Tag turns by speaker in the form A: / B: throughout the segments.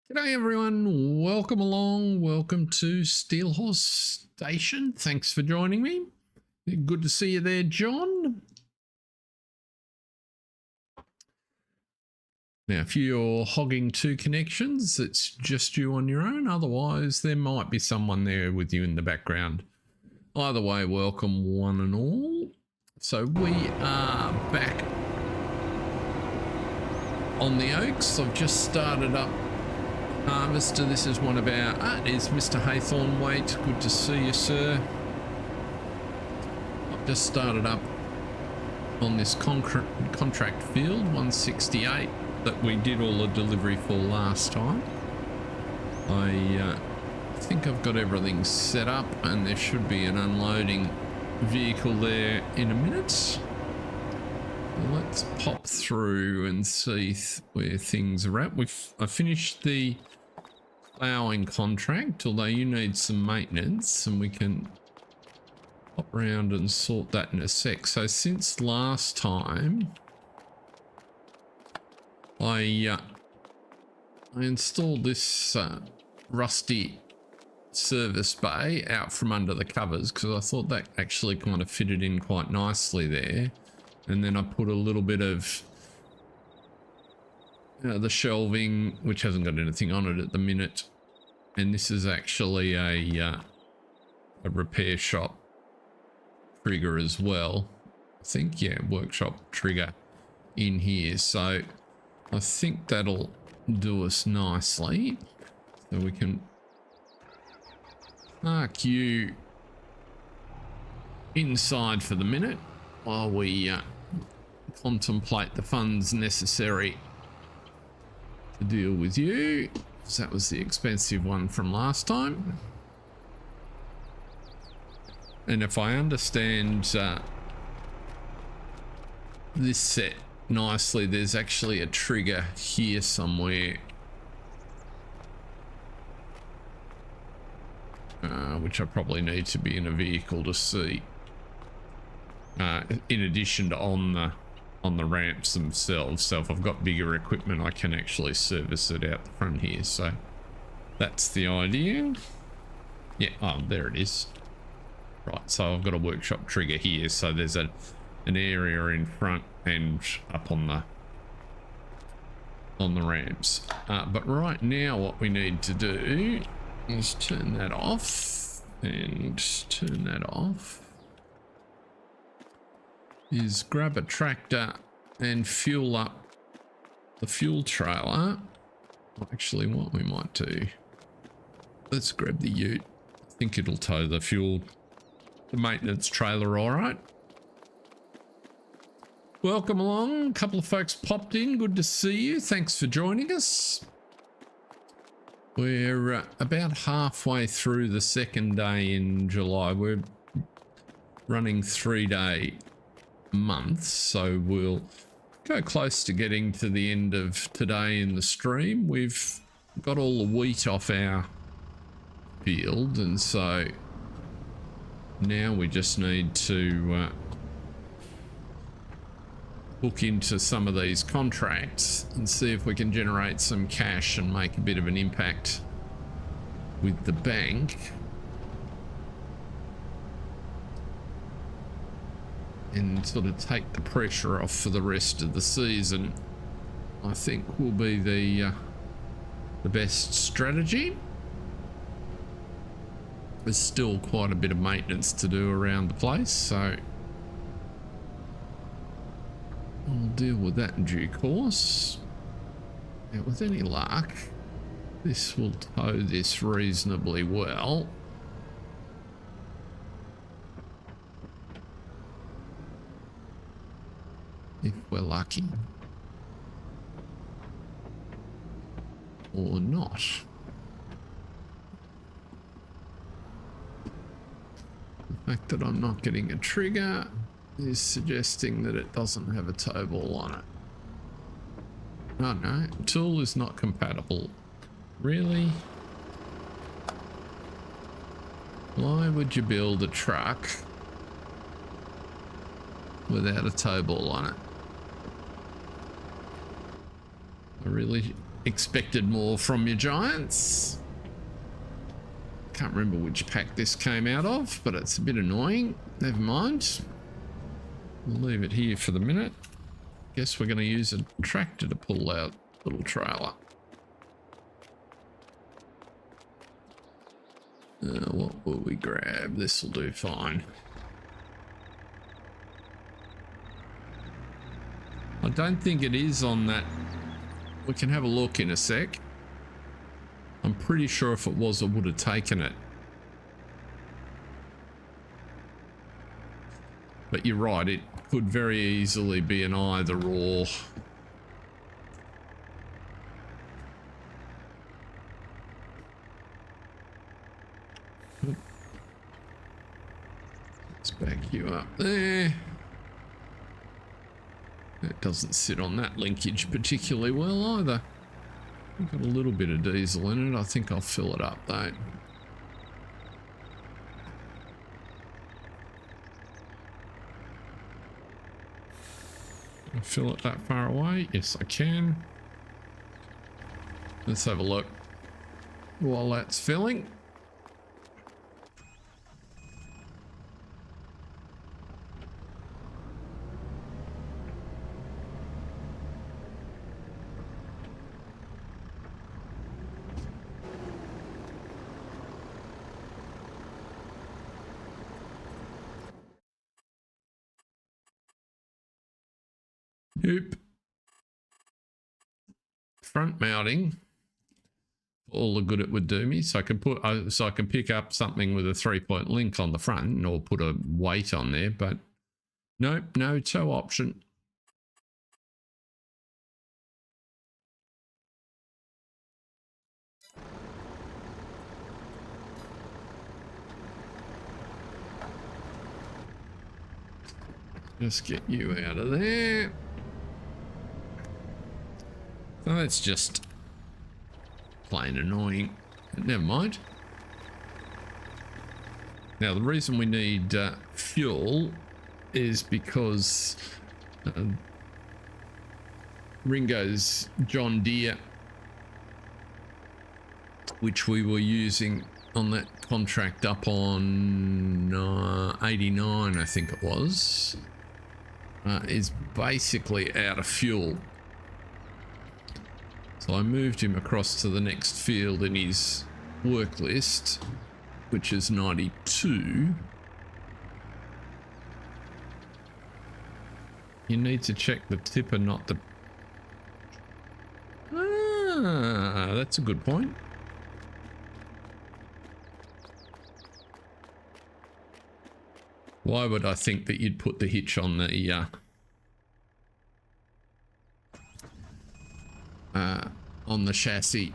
A: G'day everyone, welcome along, welcome to Steelhorse Station. Thanks for joining me. Good to see you there, John. Now, if you're hogging two connections, it's just you on your own. Otherwise, there might be someone there with you in the background. Either way, welcome one and all. So we are back on the Oaks. I've just started up Harvester. This is one of our, it is Mr. Haythornwaite. Good to see you, sir. I've just started up on this contract field 168 that we did all the delivery for last time. I think I've got everything set up and there should be an unloading vehicle there in a minute. Let's pop through and see where things are at. I finished the ploughing contract, although you need some maintenance, and we can pop around and sort that in a sec. So since last time, I installed this rusty service bay out from under the covers because I thought that actually kind of fitted in quite nicely there. And then I put a little bit of the shelving, which hasn't got anything on it at the minute. And this is actually a repair shop trigger as well. I think, yeah, workshop trigger in here. So I think that'll do us nicely. So we can park you inside for the minute while we contemplate the funds necessary to deal with you, because that was the expensive one from last time. And if I understand this set nicely, there's actually a trigger here somewhere, which I probably need to be in a vehicle to see, in addition to on the ramps themselves. So if I've got bigger equipment, I can actually service it out the front here. So that's the idea. Yeah, oh, there it is. Right, so I've got a workshop trigger here. So there's an area in front and up on the ramps. But right now what we need to do is turn that off and turn that off. Is grab a tractor and fuel up the fuel trailer. Actually, what we might do, let's grab the ute. I think it'll tow the maintenance trailer all right. Welcome along. A couple of folks popped in. Good to see you. Thanks for joining us. We're about halfway through the second day in July. We're running 3-day months, so we'll go close to getting to the end of today in the stream. We've got all the wheat off our field, and so now we just need to look into some of these contracts and see if we can generate some cash and make a bit of an impact with the bank. And sort of take the pressure off for the rest of the season, I think will be the best strategy. There's still quite a bit of maintenance to do around the place, so I'll deal with that in due course. Now, with any luck, this will tow this reasonably well. If we're lucky. Or not. The fact that I'm not getting a trigger is suggesting that it doesn't have a tow ball on it. Oh no, tool is not compatible. Really? Why would you build a truck without a tow ball on it? I really expected more from your giants. Can't remember which pack this came out of, but it's a bit annoying. Never mind. We'll leave it here for the minute. Guess we're going to use a tractor to pull our little trailer. What will we grab? This will do fine. I don't think it is on that. We can have a look in a sec. I'm pretty sure if it was, I would have taken it. But you're right, it could very easily be an either or. Let's back you up there. It doesn't sit on that linkage particularly well either. We've got a little bit of diesel in it. I think I'll fill it up though. Can I fill it that far away? Yes, I can. Let's have a look while that's filling. Nope. Front mounting. All the good it would do me. So I can put, so I can pick up something with a 3-point link on the front, or put a weight on there. But nope, no tow option. Just get you out of there. So that's just plain annoying. Never mind. Now the reason we need fuel is because Ringo's John Deere, which we were using on that contract up on 89, I think it was, is basically out of fuel. So I moved him across to the next field in his work list, which is 92. You need to check the tipper, not the... Ah, that's a good point. Why would I think that you'd put the hitch on the on the chassis?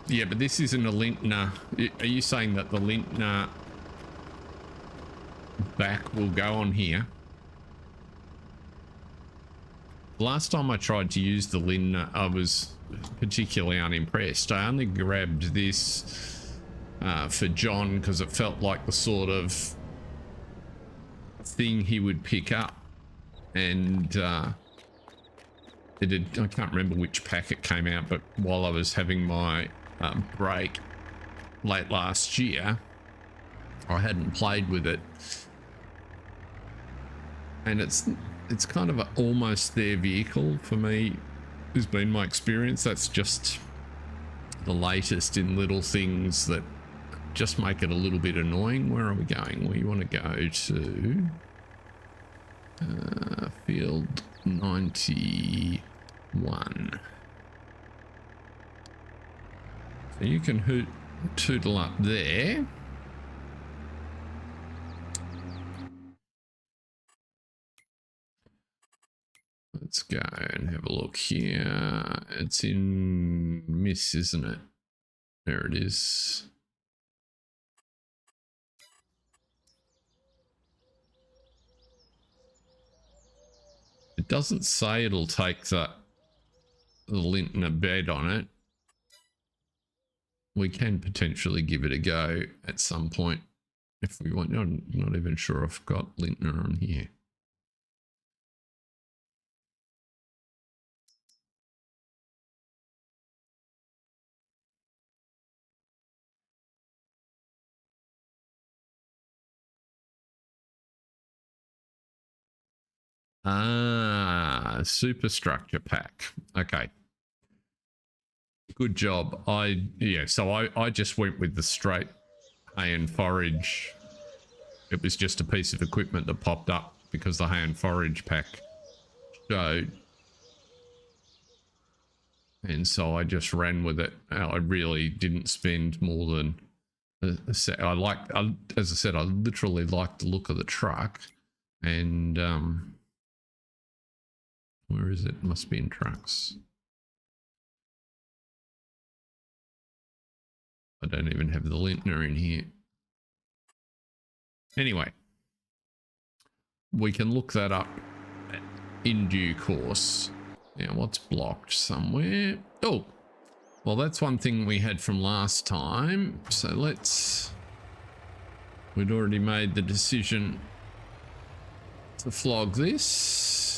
A: Yeah, but this isn't a Lintner. Are you saying that the Lintner back will go on here? Last time I tried to use the Lintner, I was particularly unimpressed. I only grabbed this for John because it felt like the sort of thing he would pick up, and I can't remember which pack it came out, but while I was having my break late last year, I hadn't played with it, and it's kind of almost their vehicle for me. Has been my experience. That's just the latest in little things that just make it a little bit annoying. Where are we going? We want to go to field 91. So you can tootle up there. Let's go and have a look here. It's in Miss, isn't it? There it is. It doesn't say it'll take the lintner bed on it. We can potentially give it a go at some point if we want. I'm not even sure I've got lintner on here. Ah, superstructure pack. Okay. Good job. So I just went with the straight hay and forage. It was just a piece of equipment that popped up because the hay and forage pack showed. And so I just ran with it. I really didn't spend more than a set. As I said, I literally liked the look of the truck. And where is it? Must be in trucks. I don't even have the lintner in here. Anyway, we can look that up in due course. Now, what's blocked somewhere? Oh, well, that's one thing we had from last time. So we'd already made the decision to flog this.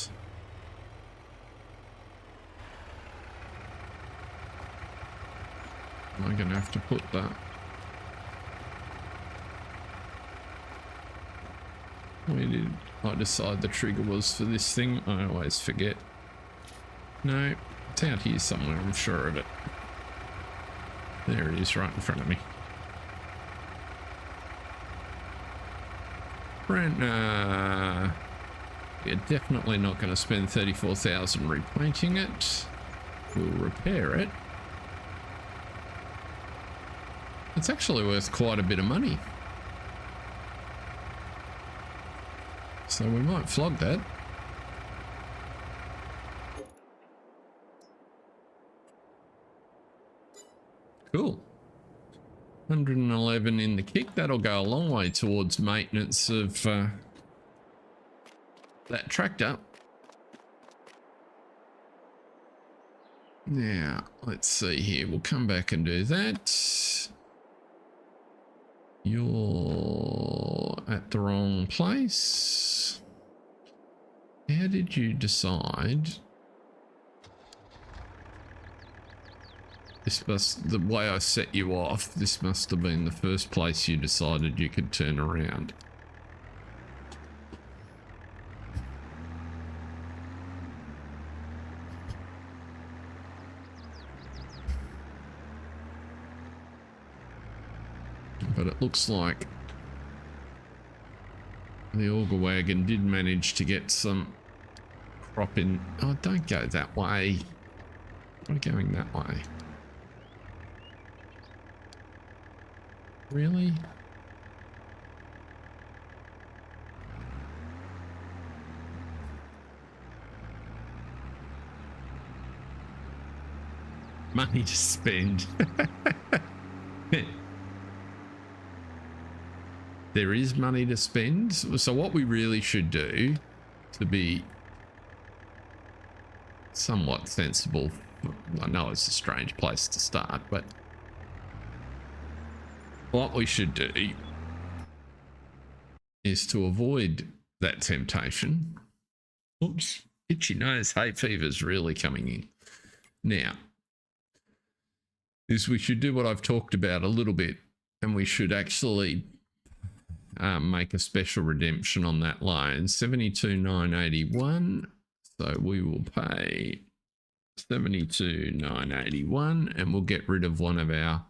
A: Am I going to have to put that? Where did I decide the trigger was for this thing? I always forget. No, it's out here somewhere, I'm sure of it. There it is, right in front of me. We're definitely not going to spend 34,000 repainting it. We'll repair it. It's actually worth quite a bit of money. So we might flog that. Cool. 111 in the kick. That'll go a long way towards maintenance of that tractor. Now, let's see here. We'll come back and do that. You're at the wrong place. How did you decide? The way I set you off, this must have been the first place you decided you could turn around. But it looks like the auger wagon did manage to get some crop in. Oh, don't go that way. We're going that way. Really? Money to spend. There is money to spend. So what we really should do to be somewhat sensible, I know it's a strange place to start, but what we should do is to avoid that temptation. Oops, itchy nose, hay fever's really coming in. Now, is we should do what I've talked about a little bit, and we should actually make a special redemption on that loan. 72,981. So we will pay 72,981 and we'll get rid of one of our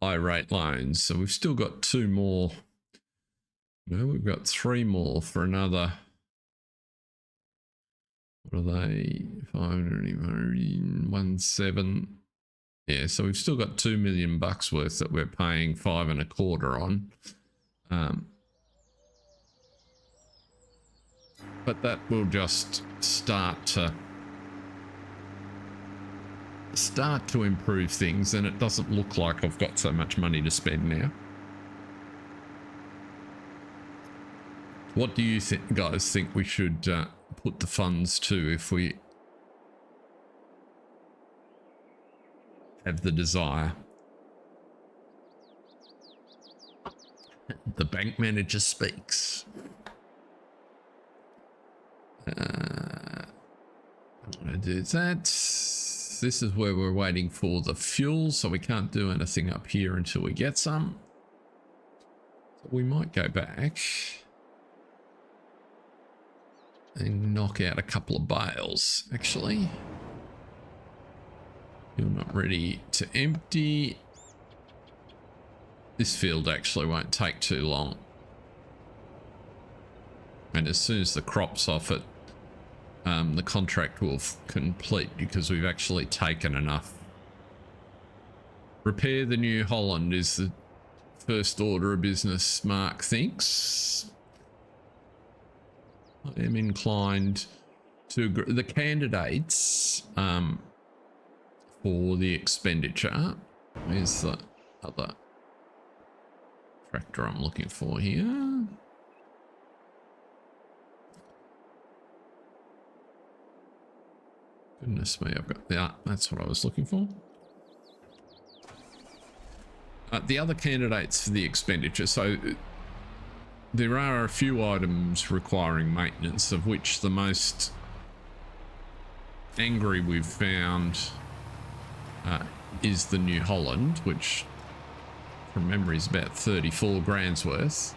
A: high rate loans. So we've still got two more. No, we've got three more for another. What are they? 517. Yeah, so we've still got $2 million worth that we're paying 5.25 on. but that will just start to improve things, and it doesn't look like I've got so much money to spend now. What do you guys think we should put the funds to if we have the desire? The bank manager speaks. I'm going to do that. This is where we're waiting for the fuel, so we can't do anything up here until we get some. So we might go back and knock out a couple of bales, actually. You're not ready to empty. This field actually won't take too long. And as soon as the crop's off it, the contract will complete because we've actually taken enough. Repair the New Holland is the first order of business, Mark thinks. I am inclined to agree. The candidates for the expenditure is the other tractor I'm looking for here. Goodness me, I've got that. That's what I was looking for. The other candidates for the expenditure. So there are a few items requiring maintenance, of which the most angry we've found is the New Holland, which from memory is about 34 grand's worth.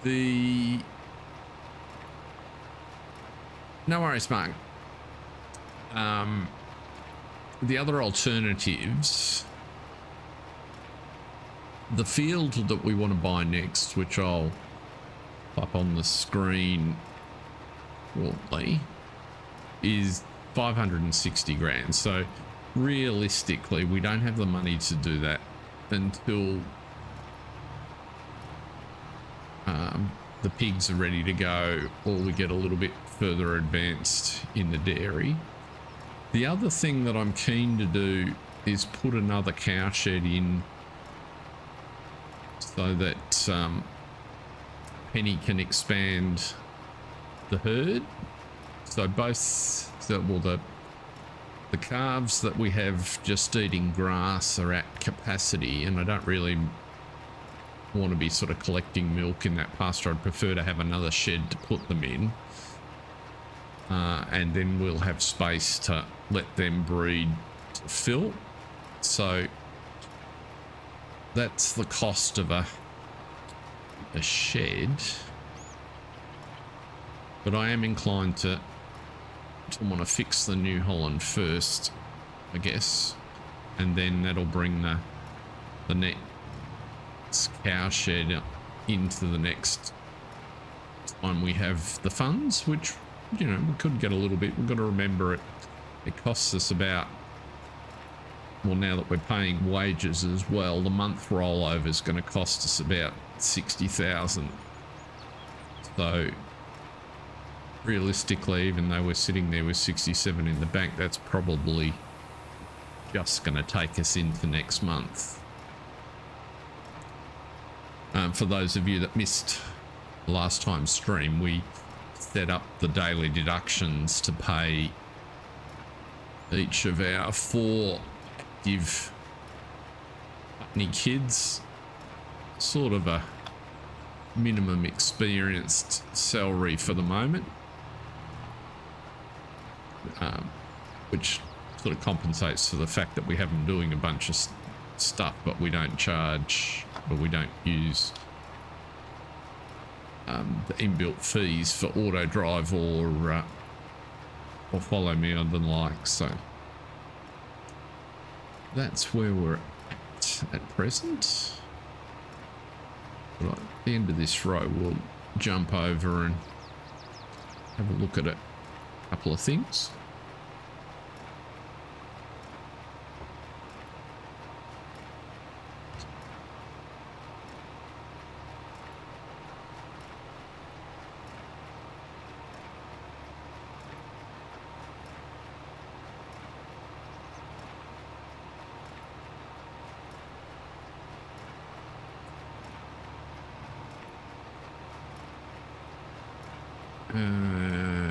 A: No worries, Mark. The other alternatives, the field that we want to buy next, which I'll pop on the screen shortly, is 560 grand. So realistically, we don't have the money to do that until the pigs are ready to go, or we get a little bit further advanced in the dairy. The other thing that I'm keen to do is put another cow shed in so that Penny can expand the herd. So both the calves that we have just eating grass are at capacity, and I don't really want to be sort of collecting milk in that pasture. I'd prefer to have another shed to put them in. And then we'll have space to let them breed to fill. So that's the cost of a shed. But I am inclined to want to fix the New Holland first, I guess. And then that'll bring the next cow shed into the next time we have the funds, which, you know, we could get a little bit. We've got to remember it costs us about, well, now that we're paying wages as well, the month rollover is going to cost us about 60,000. So realistically, even though we're sitting there with 67 in the bank, that's probably just going to take us into next month. For those of you that missed last time's stream, we set up the daily deductions to pay each of our 4 active Putney kids sort of a minimum experienced salary for the moment, which sort of compensates for the fact that we have them doing a bunch of stuff, but we don't charge, or we don't use the inbuilt fees for auto drive or follow me on the like. So that's where we're at present. But at the end of this row, we'll jump over and have a look at a couple of things.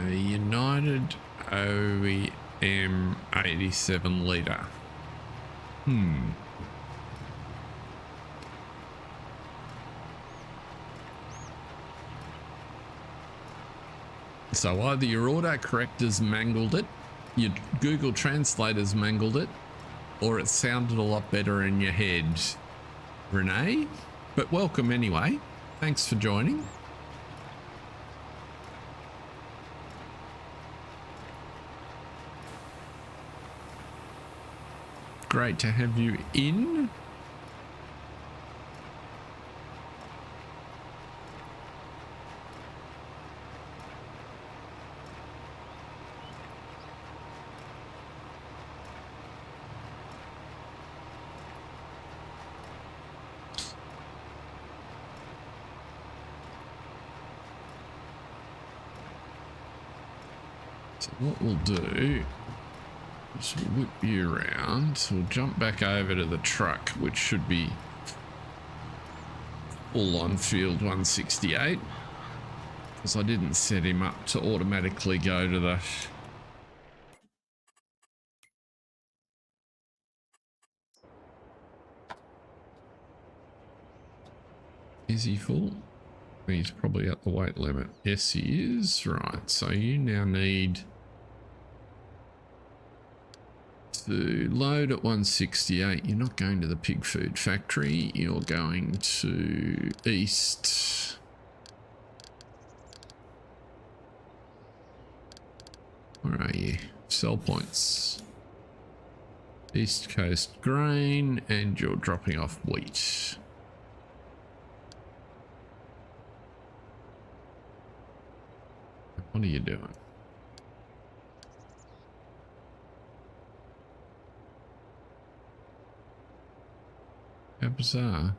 A: United OEM 87 litre. So either your autocorrectors mangled it, your Google translators mangled it, or it sounded a lot better in your head, Renee. But welcome anyway. Thanks for joining. Great to have you in. So what we'll do is we'll whip you around. We'll jump back over to the truck, which should be all on field 168, because I didn't set him up to automatically go to the... Is he full? He's probably at the weight limit. Yes, he is. Right, so you now need to load at 168. You're not going to the pig food factory. You're going to East. Where are you? Sell points. East Coast grain, and you're dropping off wheat. What are you doing? How bizarre.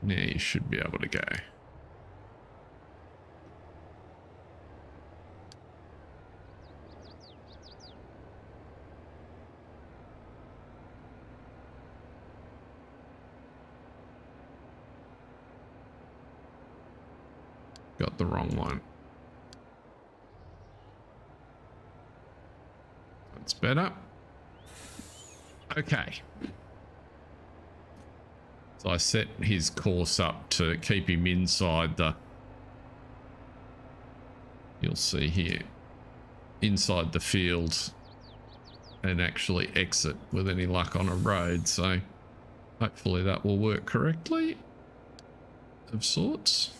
A: Now you should be able to go. Got the wrong one. That's better. Okay. So I set his course up to keep him inside the... You'll see here. Inside the field. And actually exit with any luck on a road. So hopefully that will work correctly. Of sorts.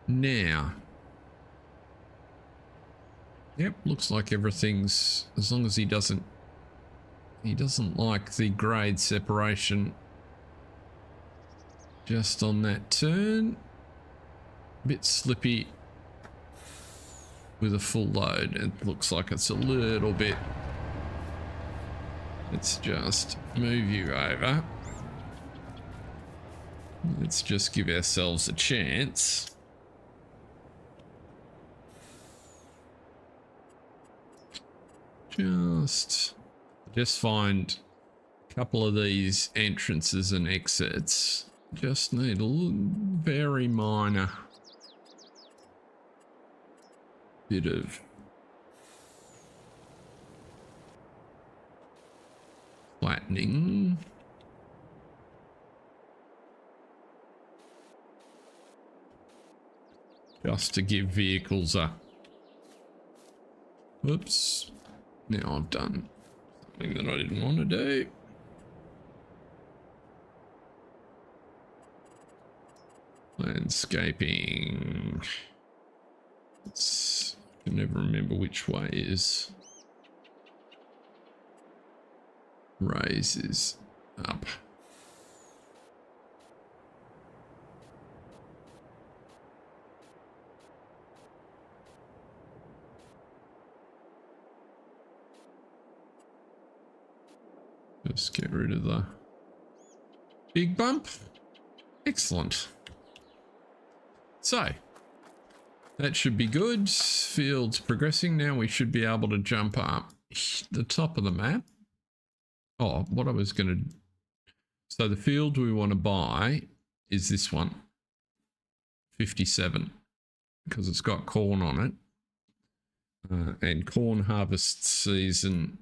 A: Now, yep, looks like everything's, as long as he doesn't like the grade separation just on that turn. Bit slippy with a full load. It looks like it's a little bit. Let's just move you over. Let's just give ourselves a chance. Just find a couple of these entrances and exits. Just need a little, very minor bit of flattening. Just to give vehicles a... Whoops. Now I've done something that I didn't want to do. Landscaping. I can never remember which way is. Raises up. Just get rid of the big bump. Excellent. So, That should be good. Field's progressing now. We should be able to jump up the top of the map. Oh, what I was going to... So the field we want to buy is this one. 57. Because it's got corn on it. And corn harvest season...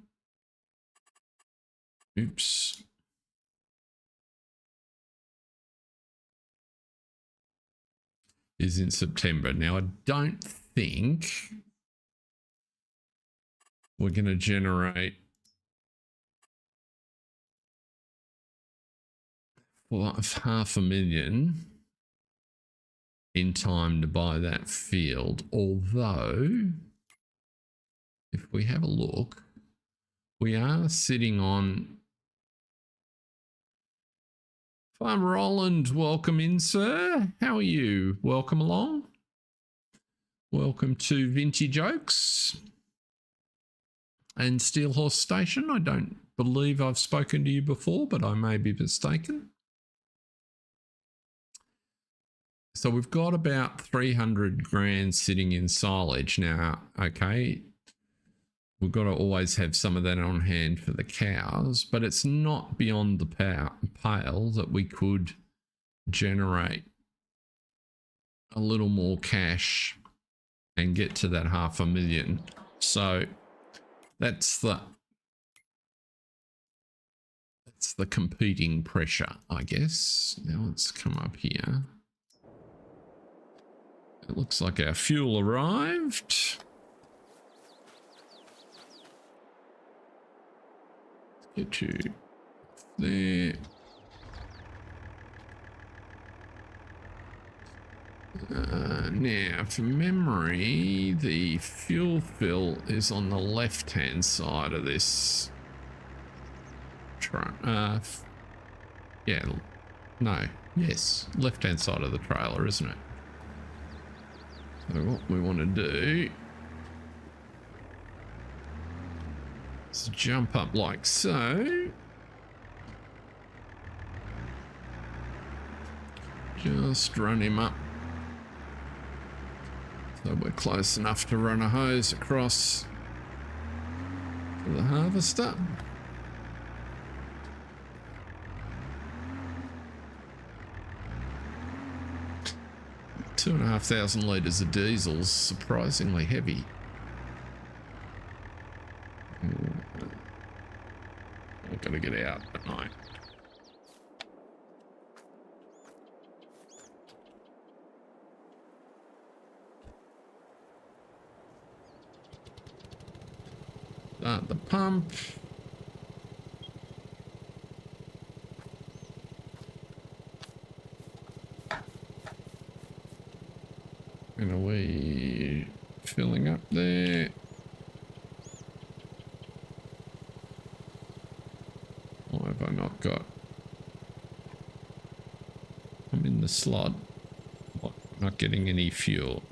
A: Oops. Is in September. Now, I don't think we're going to generate $500,000 in time to buy that field. Although, if we have a look, we are sitting on... Farmer Roland, welcome in, sir. How are you? Welcome along. Welcome to Vintage Oaks and Steelhorse Station. I don't believe I've spoken to you before, but I may be mistaken. So we've got about 300 grand sitting in silage now. Okay. We've got to always have some of that on hand for the cows, but it's not beyond the pale that we could generate a little more cash and get to that $500,000. So that's the competing pressure, I guess. Now let's come up here. It looks like our fuel arrived. Get you there. Now, from memory, the fuel fill is on the left-hand side of this truck. Yeah, no, yes, left-hand side of the trailer, isn't it? So what we want to do is jump up like so. Just run him up. So we're close enough to run a hose across to the harvester. Two 2,500 litres of diesel's surprisingly heavy. I've got to get out at night. Start the pump. And are we filling up there? Why have I not got? I'm in the slot. What? Not getting any fuel.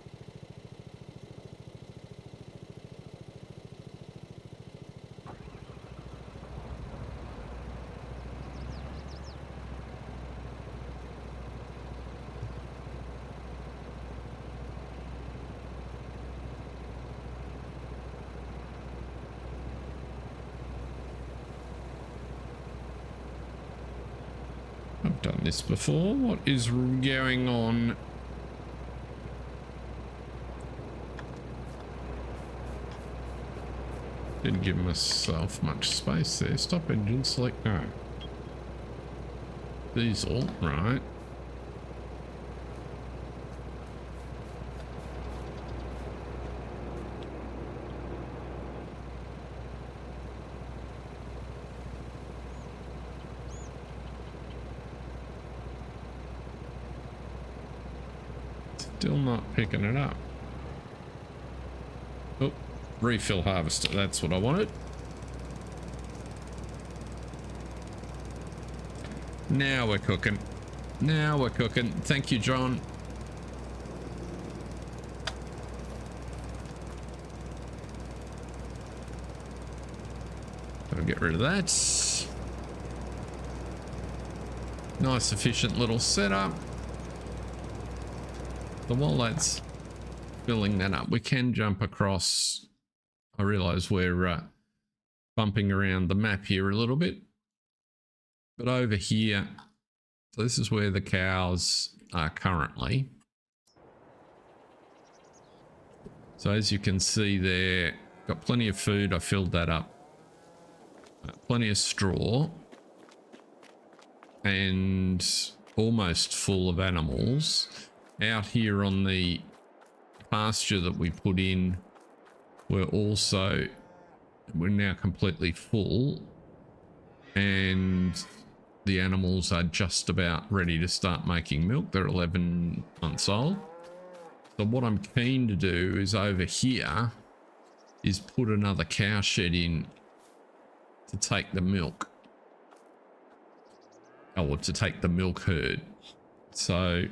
A: Done this before. What is going on? Didn't give myself much space there. Stop engine select. No. Diesel, right. Still not picking it up. Oh, refill harvester. That's what I wanted. Now we're cooking. Now we're cooking. Thank you, John. I'll get rid of that. Nice, efficient little setup. While that's filling that up. We can jump across. I realise we're bumping around the map here a little bit, but over here, so this is where the cows are currently. So as you can see there, got plenty of food. I filled that up. Plenty of straw and almost full of animals. Out here on the pasture that we put in, we're now completely full, and the animals are just about ready to start making milk. They're 11 months old. So what I'm keen to do is over here is put another cow shed in to take the milk, or to take the milk herd. So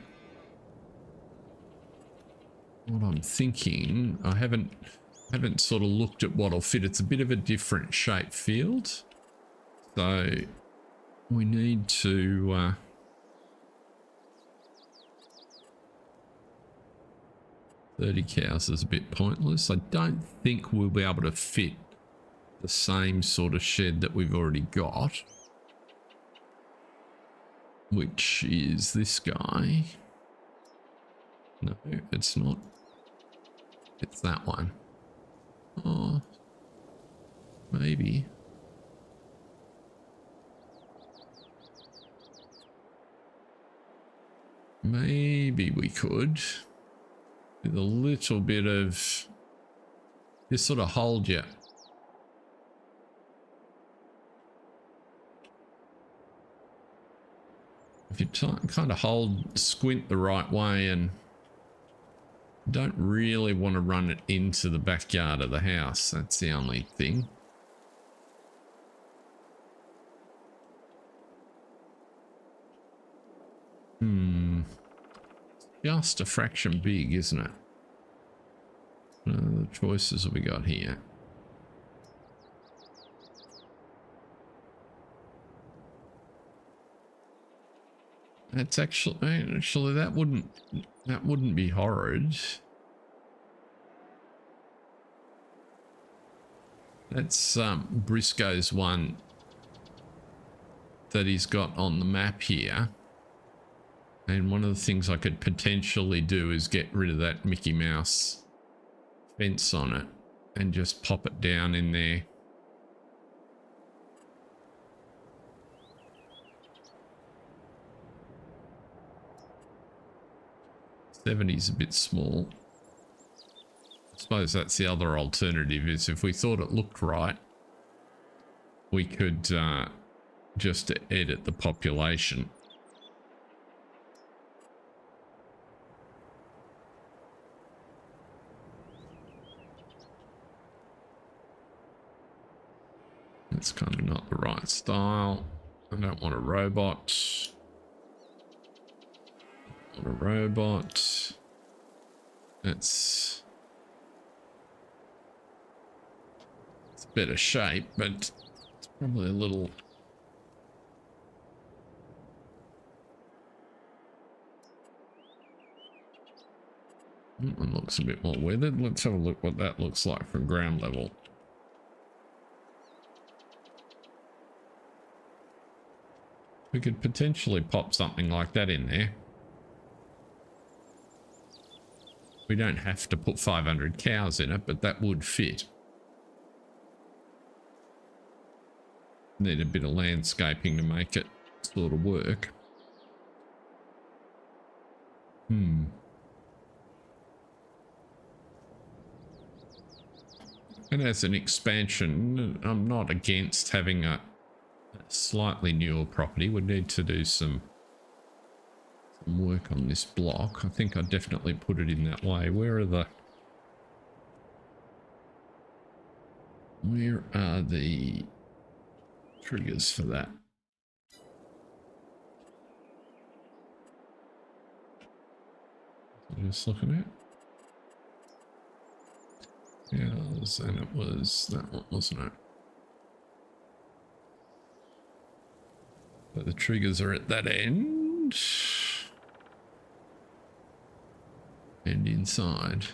A: what I'm thinking, I haven't sort of looked at what'll fit. It's a bit of a different shape field, so we need to 30 cows is a bit pointless. I don't think we'll be able to fit the same sort of shed that we've already got, which is this guy. No, it's not. It's that one. Oh, maybe. Maybe we could, with a little bit of this sort of hold you. If you kind of squint the right way and don't really want to run it into the backyard of the house, that's the only thing. Just a fraction big, isn't it? The choices that we got here. That's actually that wouldn't be horrid. That's Briscoe's one that he's got on the map here. And one of the things I could potentially do is get rid of that Mickey Mouse fence on it and just pop it down in there. $70's a bit small. I suppose that's the other alternative, is if we thought it looked right, we could just edit the population. That's kind of not the right style. I don't want a robot. I want a robot. It's better shape, but it's probably a little. That one looks a bit more weathered. Let's have a look what that looks like from ground level. We could potentially pop something like that in there. We don't have to put 500 cows in it, but that would fit. Need a bit of landscaping to make it sort of work. And as an expansion, I'm not against having a slightly newer property. We need to do some work on this block. I think I definitely put it in that way. Where are the triggers for that? Just looking at. Yeah, and it was that one, wasn't it? But the triggers are at that end and inside.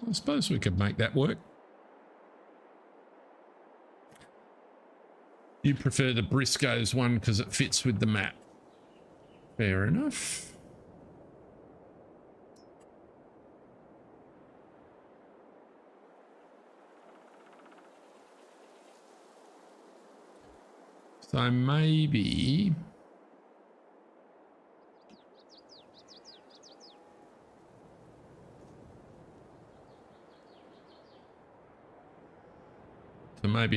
A: I suppose we could make that work. You prefer the Briscoes one because it fits with the map. Fair enough. So maybe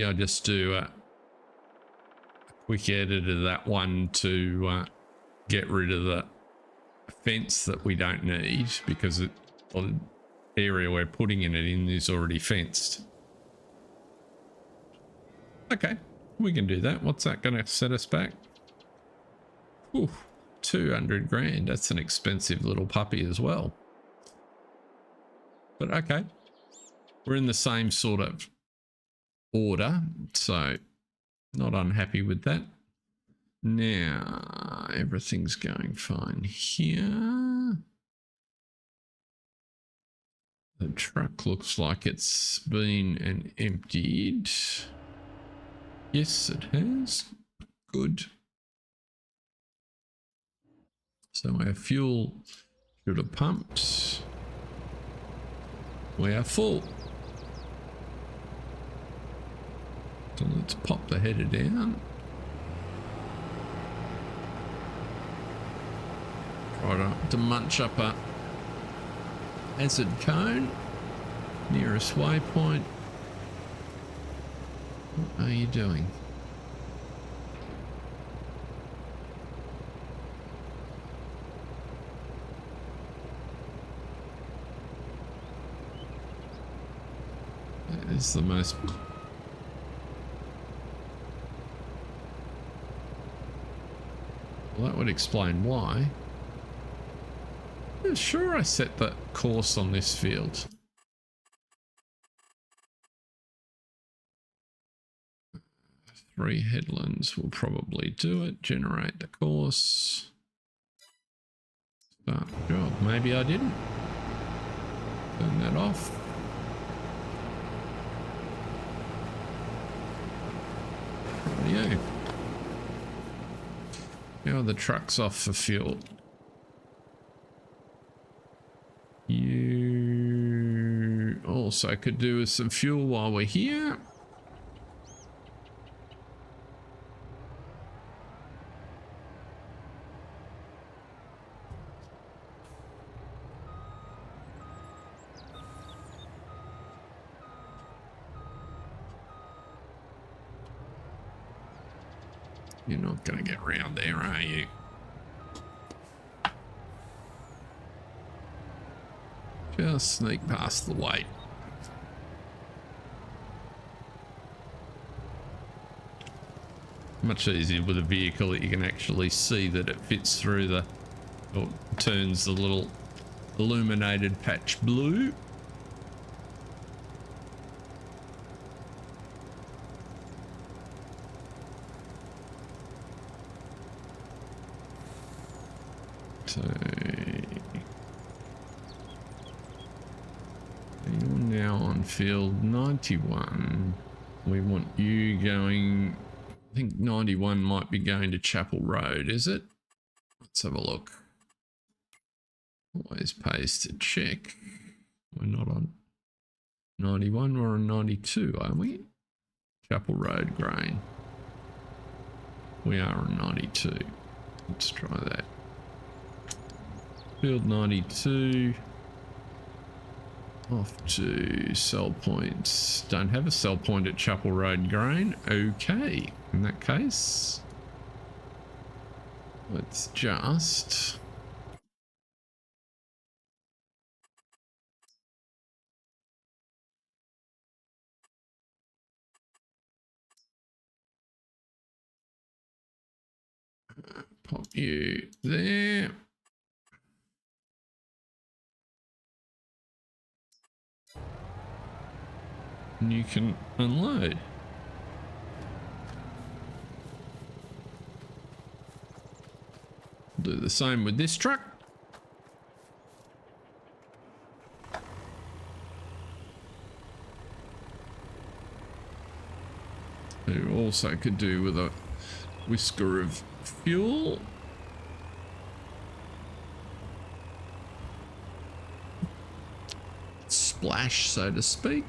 A: I just do a quick edit of that one to get rid of the fence that we don't need, because the area we're putting it in is already fenced. Okay, we can do that. What's that going to set us back? Ooh, 200 grand. That's an expensive little puppy as well. But okay, we're in the same sort of order, so not unhappy with that. Now everything's going fine here. The truck looks like it's been emptied. Yes, it has. Good. So our fuel should have pumped. We are full. So let's pop the header down. Try to munch up a hazard cone. Nearest waypoint. What are you doing? That is the most... Well, that would explain why. Yeah, sure, I set the course on this field. Three headlands will probably do it. Generate the course. Start the job. Maybe I didn't. Turn that off. Rightio. Now the truck's off for fuel. You also could do with some fuel while we're here. You're not going to get round there, are you? Just sneak past the weight. Much easier with a vehicle that you can actually see that it fits through the, or turns the little illuminated patch blue. So you're now on field 91. We want you going, I think 91 might be going to Chapel Road, is it? Let's have a look. Always pays to check. We're not on 91, we're on 92, are we? Chapel Road grain. We are on 92. Let's try that. Field 92. Off to sell points. Don't have a sell point at Chapel Road grain. Okay. In that case, let's just pop you there. And you can unload. Do the same with this truck. also could do with a whisker of fuel. Splash, so to speak.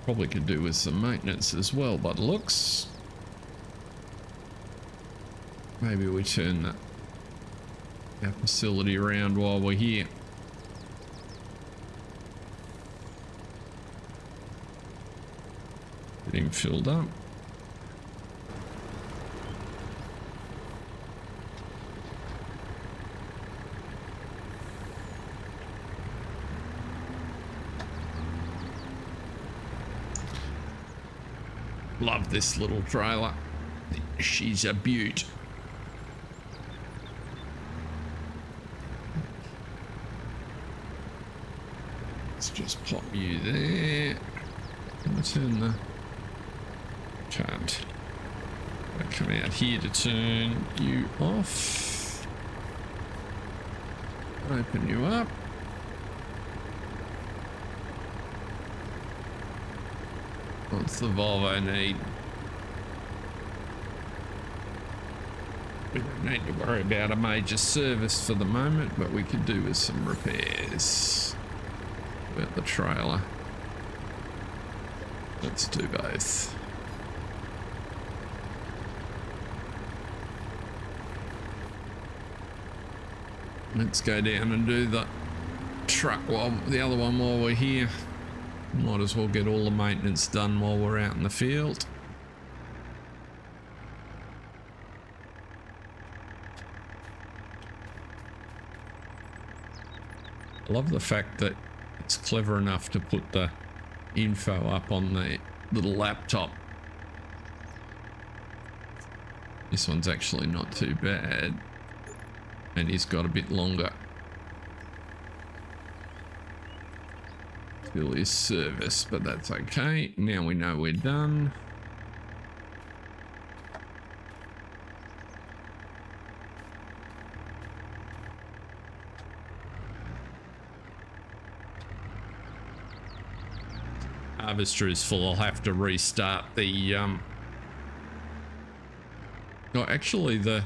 A: Probably could do with some maintenance as well, but looks. Maybe we turn our facility around while we're here. Get him filled up. Love this little trailer. She's a beaut. Let's just pop you there. Turn the... Can't. I'll come out here to turn you off. Open you up. What's the Volvo need? We don't need to worry about a major service for the moment, but we could do with some repairs. About the trailer. Let's do both. Let's go down and do the truck while the other one while we're here. Might as well get all the maintenance done while we're out in the field. I love the fact that it's clever enough to put the info up on the little laptop. This one's actually not too bad, and he's got a bit longer till his service, but that's okay. Now we know we're done. Harvester is full. I'll have to restart the no, actually the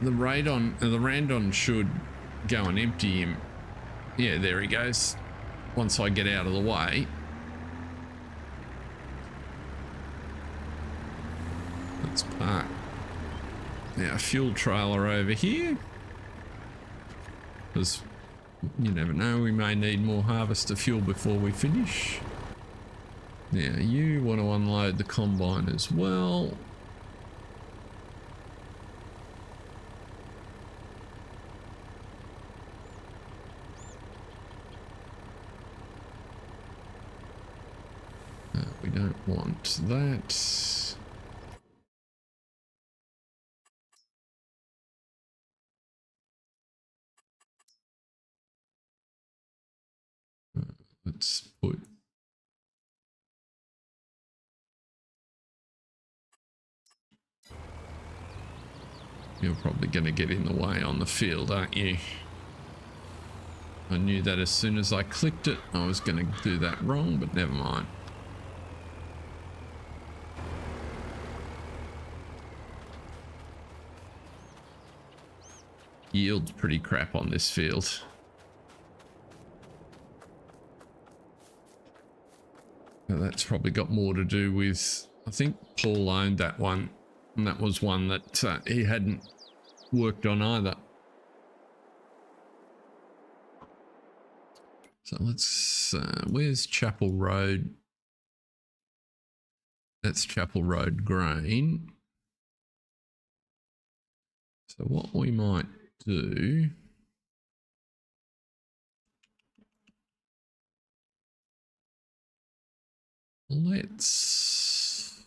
A: Randon should go and empty him. Yeah, there he goes. Once I get out of the way. Let's park our fuel trailer over here, because you never know, we may need more harvester fuel before we finish. Now you want to unload the combine as well. We don't want that. Let's put you're probably going to get in the way on the field, aren't you? I knew that as soon as I clicked it. I was going to do that wrong, but never mind. Yield's pretty crap on this field. Now that's probably got more to do with, I think Paul owned that one, and that was one that he hadn't worked on either. So let's, where's Chapel Road? That's Chapel Road Grain. So what we might do, let's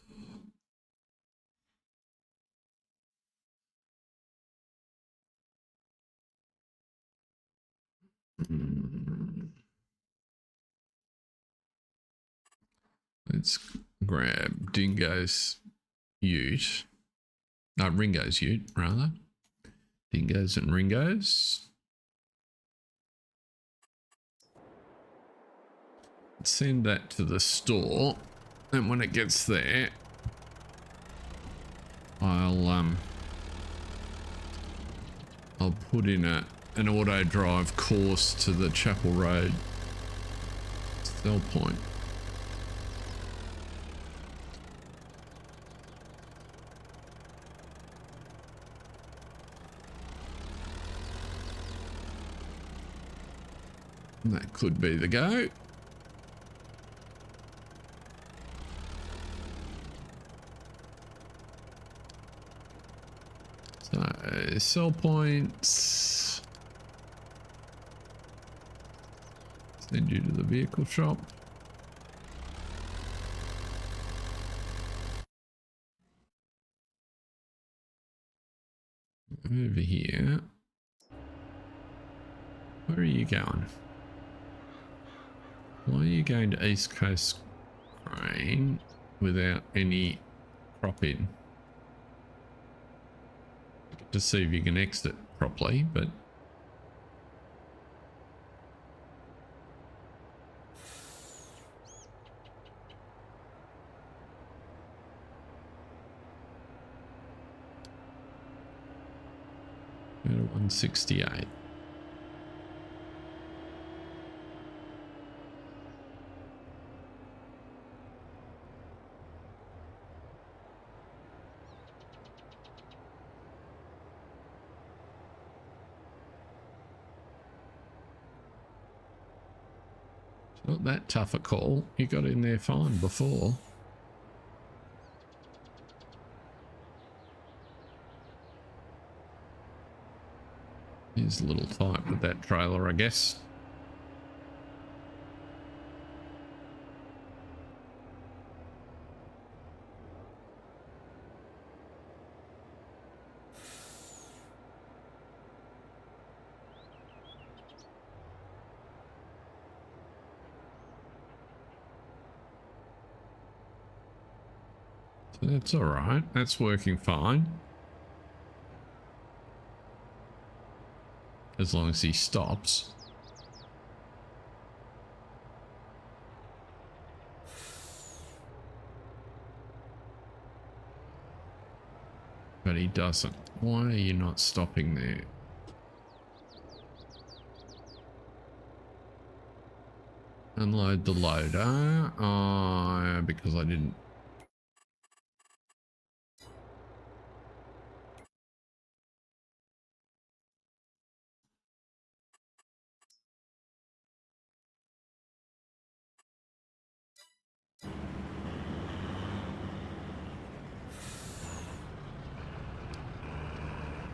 A: grab Dingo's ute. No, Ringo's ute, rather. Dingo's and Ringo's. Send that to the store. And when it gets there, I'll put in an auto drive course to the Chapel Road sell point. And that could be the go. So, sell points. Send you to the vehicle shop. Over here. Where are you going? Why are you going to East Coast Grain without any crop in? To see if you can exit properly, but go to 168. Not that tough a call. You got in there fine before. He's a little tight with that trailer, I guess. That's all right. That's working fine. As long as he stops. But he doesn't. Why are you not stopping there? Unload the loader. Oh, because I didn't.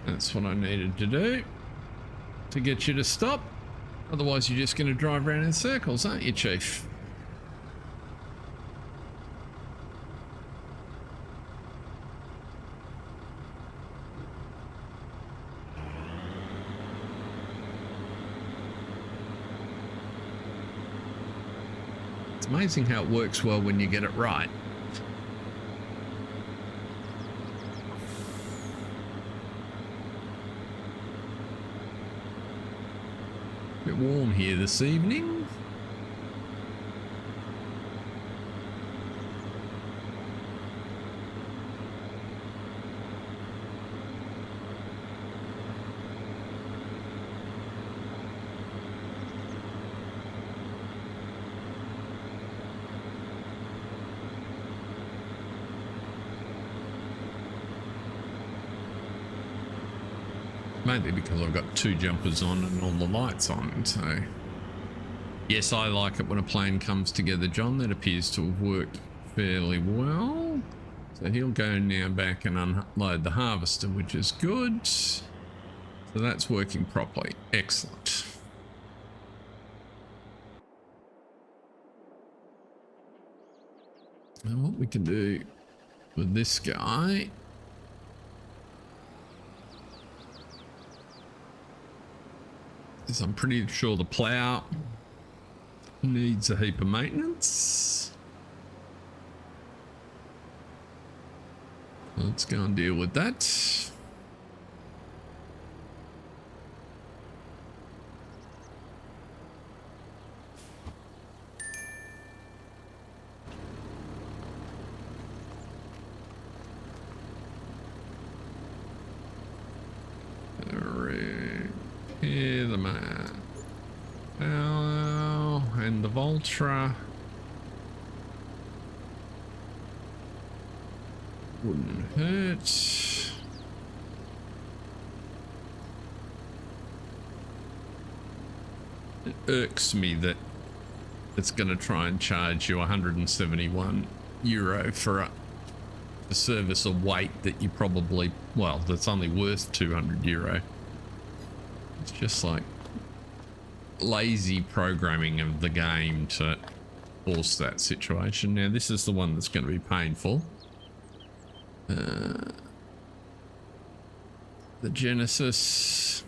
A: That's what I needed to do to get you to stop. Otherwise, you're just going to drive around in circles, aren't you, Chief? It's amazing how it works well when you get it right. Bit warm here this evening. Mainly because I've got two jumpers on and all the lights on, so yes, I like it when a plane comes together, John. That appears to have worked fairly well. So he'll go now back and unload the harvester, which is good. So that's working properly. Excellent. And what we can do with this guy is I'm pretty sure the plough needs a heap of maintenance. Let's go and deal with that. Here, the man. And the Voltra. Wouldn't hurt. It irks me that it's going to try and charge you €171 for a service of weight that you probably, well, that's only worth €200. It's just like lazy programming of the game to force that situation. Now, this is the one that's going to be painful. The Genesis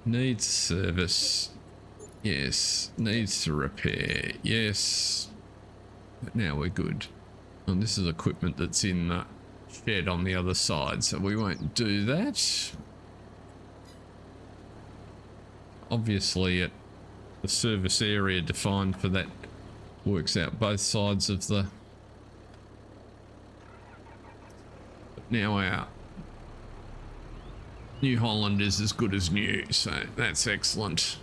A: needs service. Yes. Needs to repair. Yes. But now we're good. And this is equipment that's in the shed on the other side, so we won't do that. Obviously, the service area defined for that works out both sides of the... But now our New Holland is as good as new, so that's excellent.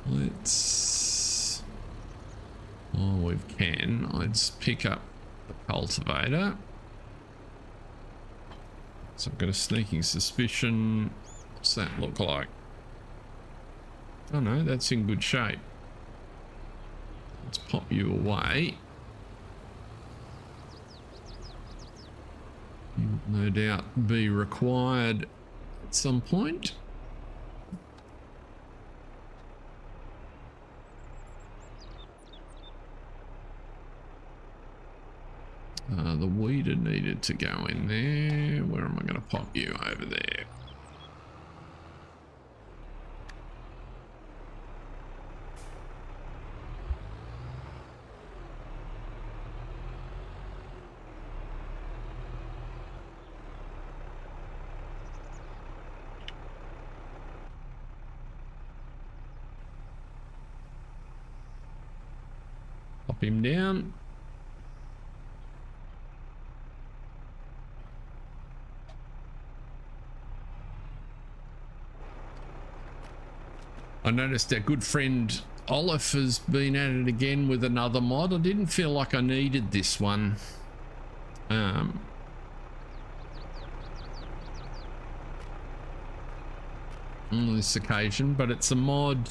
A: Let's... while we can, let's pick up the cultivator. So I've got a sneaking suspicion. What's that look like? Oh no, that's in good shape. Let's pop you away. You will no doubt be required at some point. The weeder needed to go in there. Where am I going to pop you? Over there. Pop him down. I noticed our good friend Olaf has been at it again with another mod. I didn't feel like I needed this one. On this occasion, but it's a mod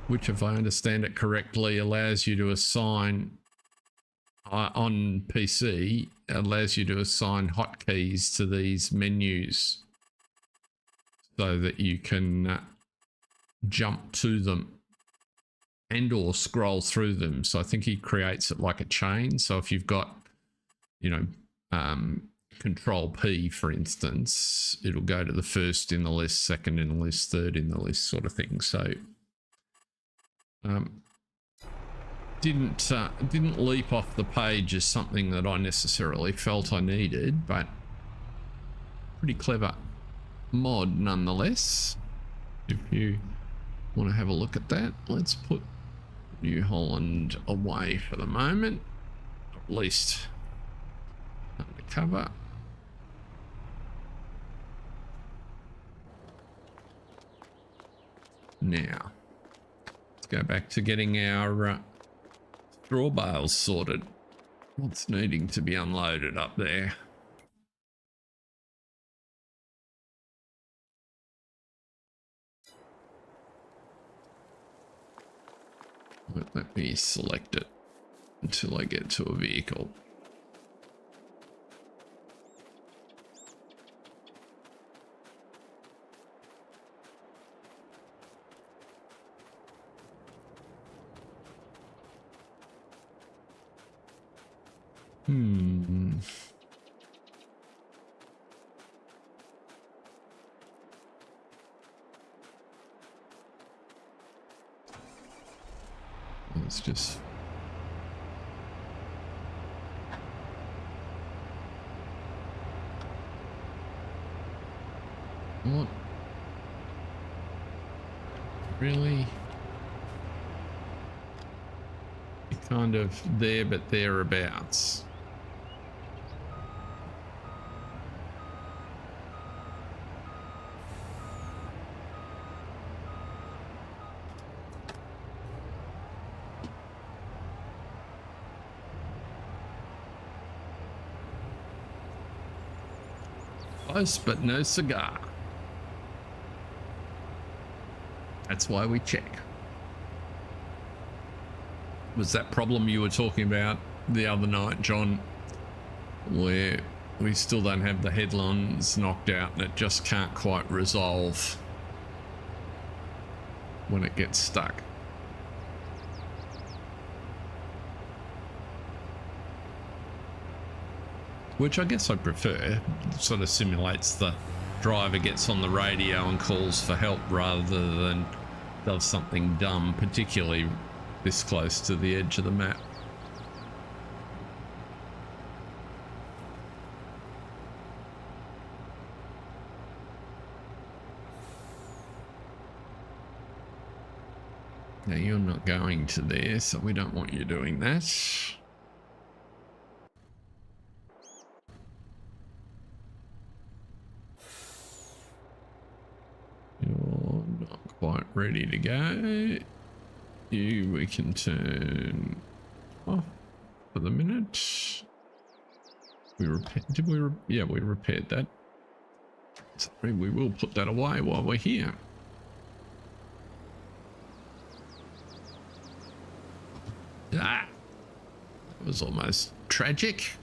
A: which, if I understand it correctly, allows you to assign on PC, allows you to assign hotkeys to these menus so that you can jump to them and or scroll through them. So I think he creates it like a chain. So if you've got, you know, Control P, for instance, it'll go to the first in the list, second in the list, third in the list, sort of thing. So didn't leap off the page as something that I necessarily felt I needed, but pretty clever mod nonetheless. If you want to have a look at that, let's put New Holland away for the moment, at least undercover. Now let's go back to getting our straw bales sorted. What's needing to be unloaded up there? Let me select it until I get to a vehicle. Let's just What? Really? You're kind of there but thereabouts. Close but no cigar. That's why we check. Was that problem you were talking about the other night, John, where we still don't have the headlines knocked out and it just can't quite resolve when it gets stuck? Which I guess I prefer. It sort of simulates the driver gets on the radio and calls for help rather than does something dumb, particularly this close to the edge of the map. Now you're not going to there, so we don't want you doing that. You're not quite ready to go. You, we can turn off for the minute. We did we? Yeah, we repaired that. Sorry, we will put that away while we're here. Ah, it was almost tragic.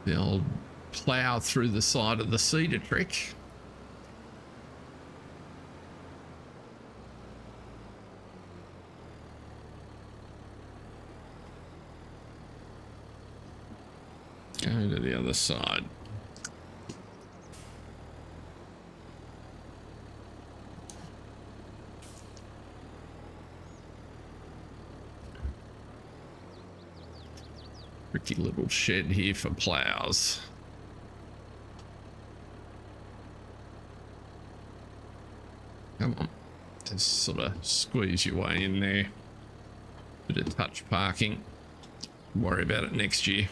A: The old plough through the side of the cedar trick. Go to the other side. Tricky little shed here for ploughs. Come on, just sort of squeeze your way in there. Bit of touch parking. Worry about it next year.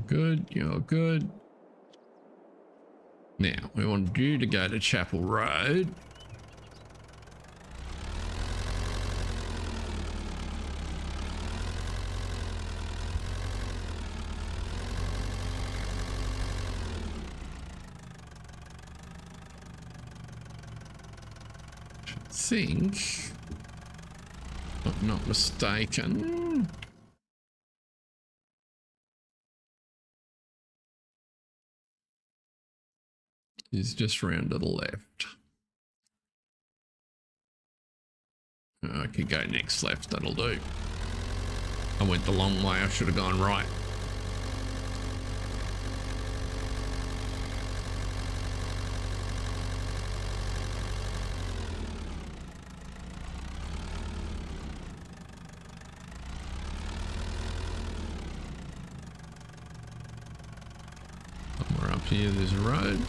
A: Good, you're good. Now, we want you to go to Chapel Road. I think, if I'm not mistaken, is just round to the left. I could go next left, that'll do. I went the long way, I should have gone right. Somewhere up here there's a road.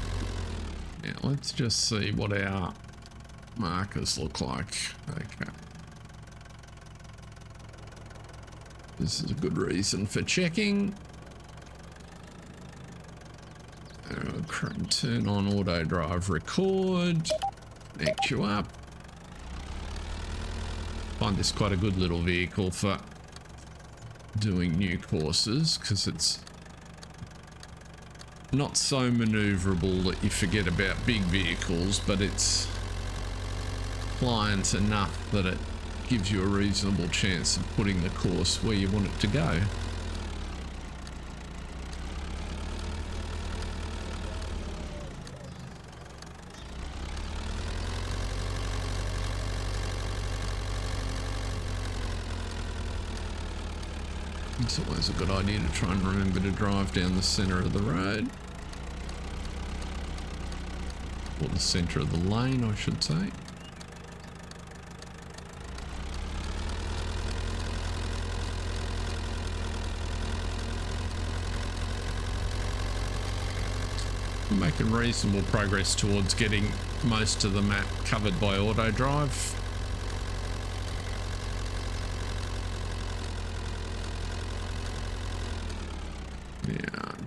A: Now let's just see what our markers look like. Okay. This is a good reason for checking. Turn on auto drive record. Connect you up. Find this quite a good little vehicle for doing new courses because it's not so maneuverable that you forget about big vehicles, but it's pliant enough that it gives you a reasonable chance of putting the course where you want it to go. It's always a good idea to try and remember to drive down the centre of the road. Or the centre of the lane, I should say. We're making reasonable progress towards getting most of the map covered by auto drive.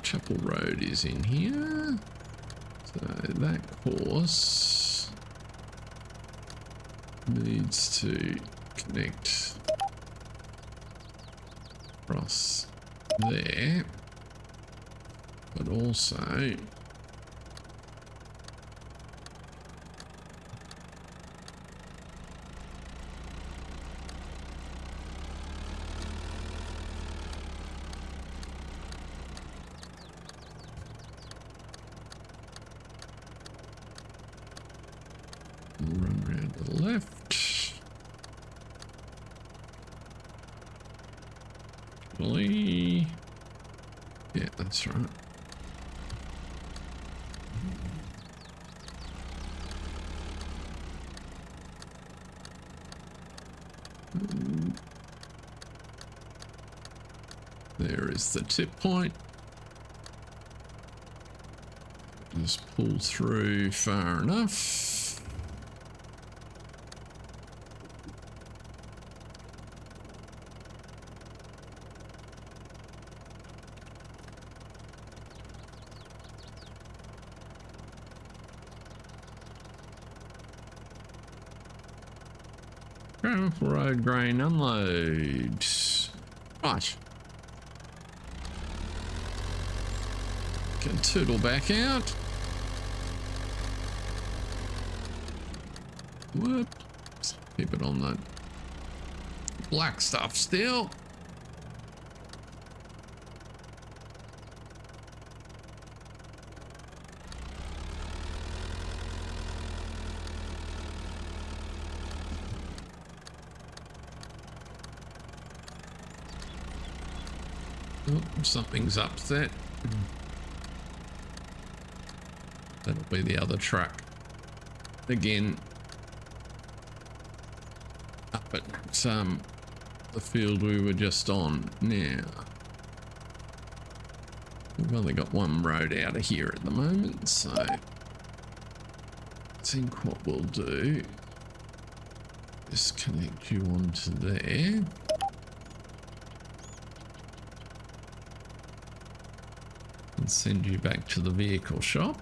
A: Chapel Road is in here, so that course needs to connect across there, but also run around to the left. Actually, yeah, that's right. There is the tip point. Just pull through far enough. Road grain unload. Right. Can tootle back out. Whoops. Keep it on the black stuff still. Oh, something's upset. That'll be the other truck. Again, up at the field we were just on. Now, we've only got one road out of here at the moment, so I think what we'll do is connect you onto there. And send you back to the vehicle shop.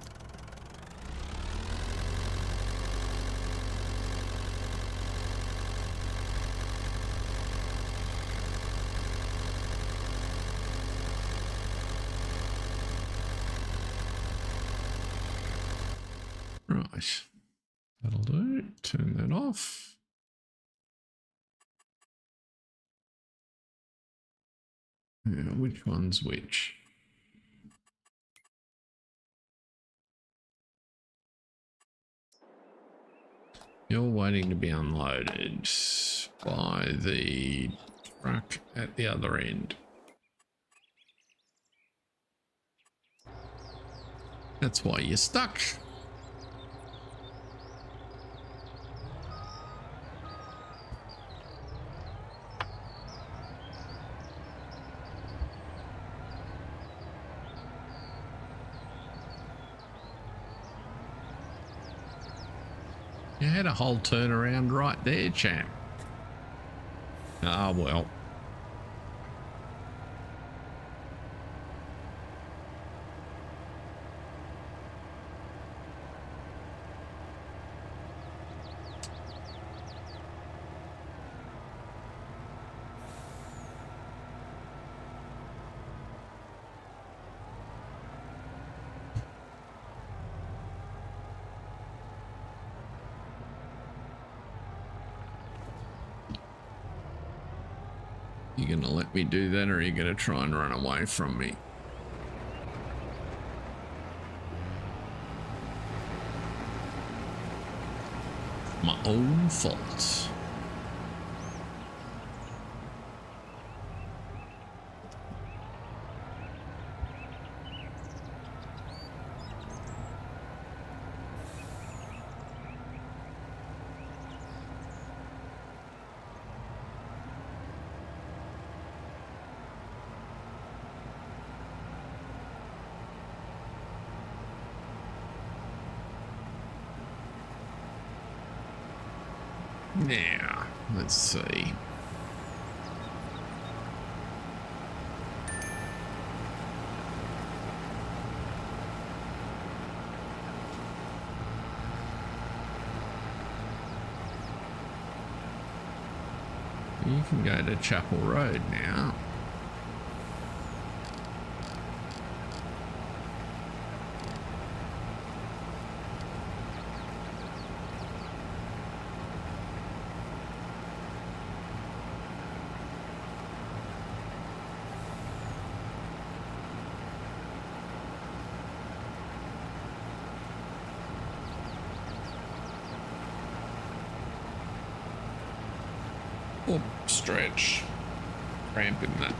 A: Right, that'll do. Turn that off. Yeah, which one's which? You're waiting to be unloaded by the truck at the other end. That's why you're stuck. You had a whole turnaround right there, champ. Ah, well. You gonna let me do that, or are you gonna try and run away from me? My own fault. Now, let's see. You can go to Chapel Road now. Oh, stretch. Cramp in that.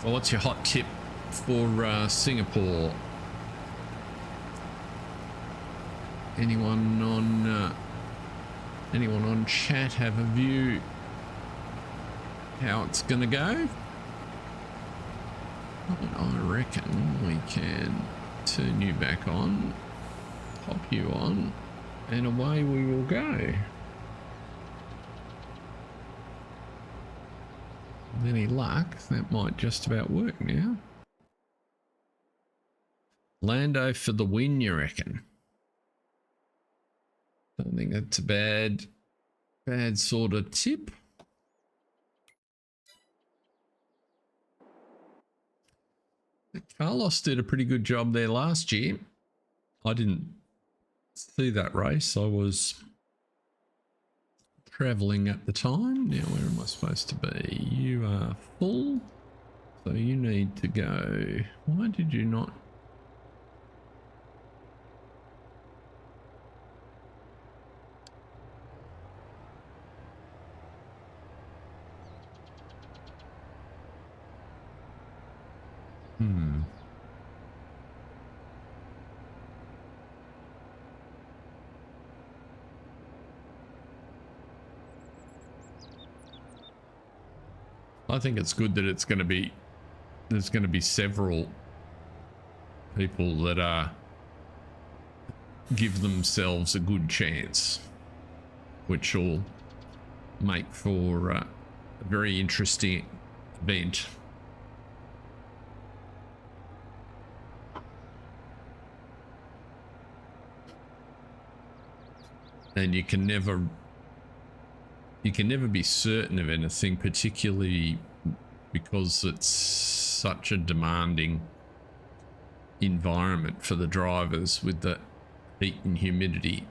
A: Well, what's your hot tip for Singapore? Anyone on chat have a view how it's gonna go? I reckon we can turn you back on, pop you on, and away we will go. With any luck, that might just about work now. Lando for the win, you reckon? Don't think that's a bad sort of tip. Carlos did a pretty good job there last year. I didn't see that race. I was traveling at the time. Now, where am I supposed to be? You are full. So you need to go. Why did you not? I think it's good that there's going to be several people that give themselves a good chance, which will make for a very interesting event. And you can never be certain of anything, particularly because it's such a demanding environment for the drivers with the heat and humidity.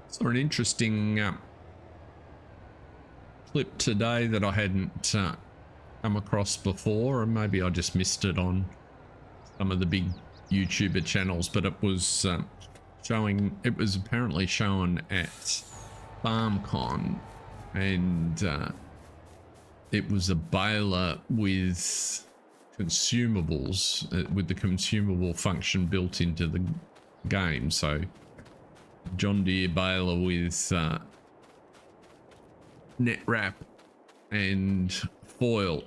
A: Saw an interesting clip today that I hadn't come across before, and maybe I just missed it on some of the big YouTuber channels, but it was apparently shown at FarmCon, and it was a baler with consumables, with the consumable function built into the game. So John Deere baler with net wrap and foil.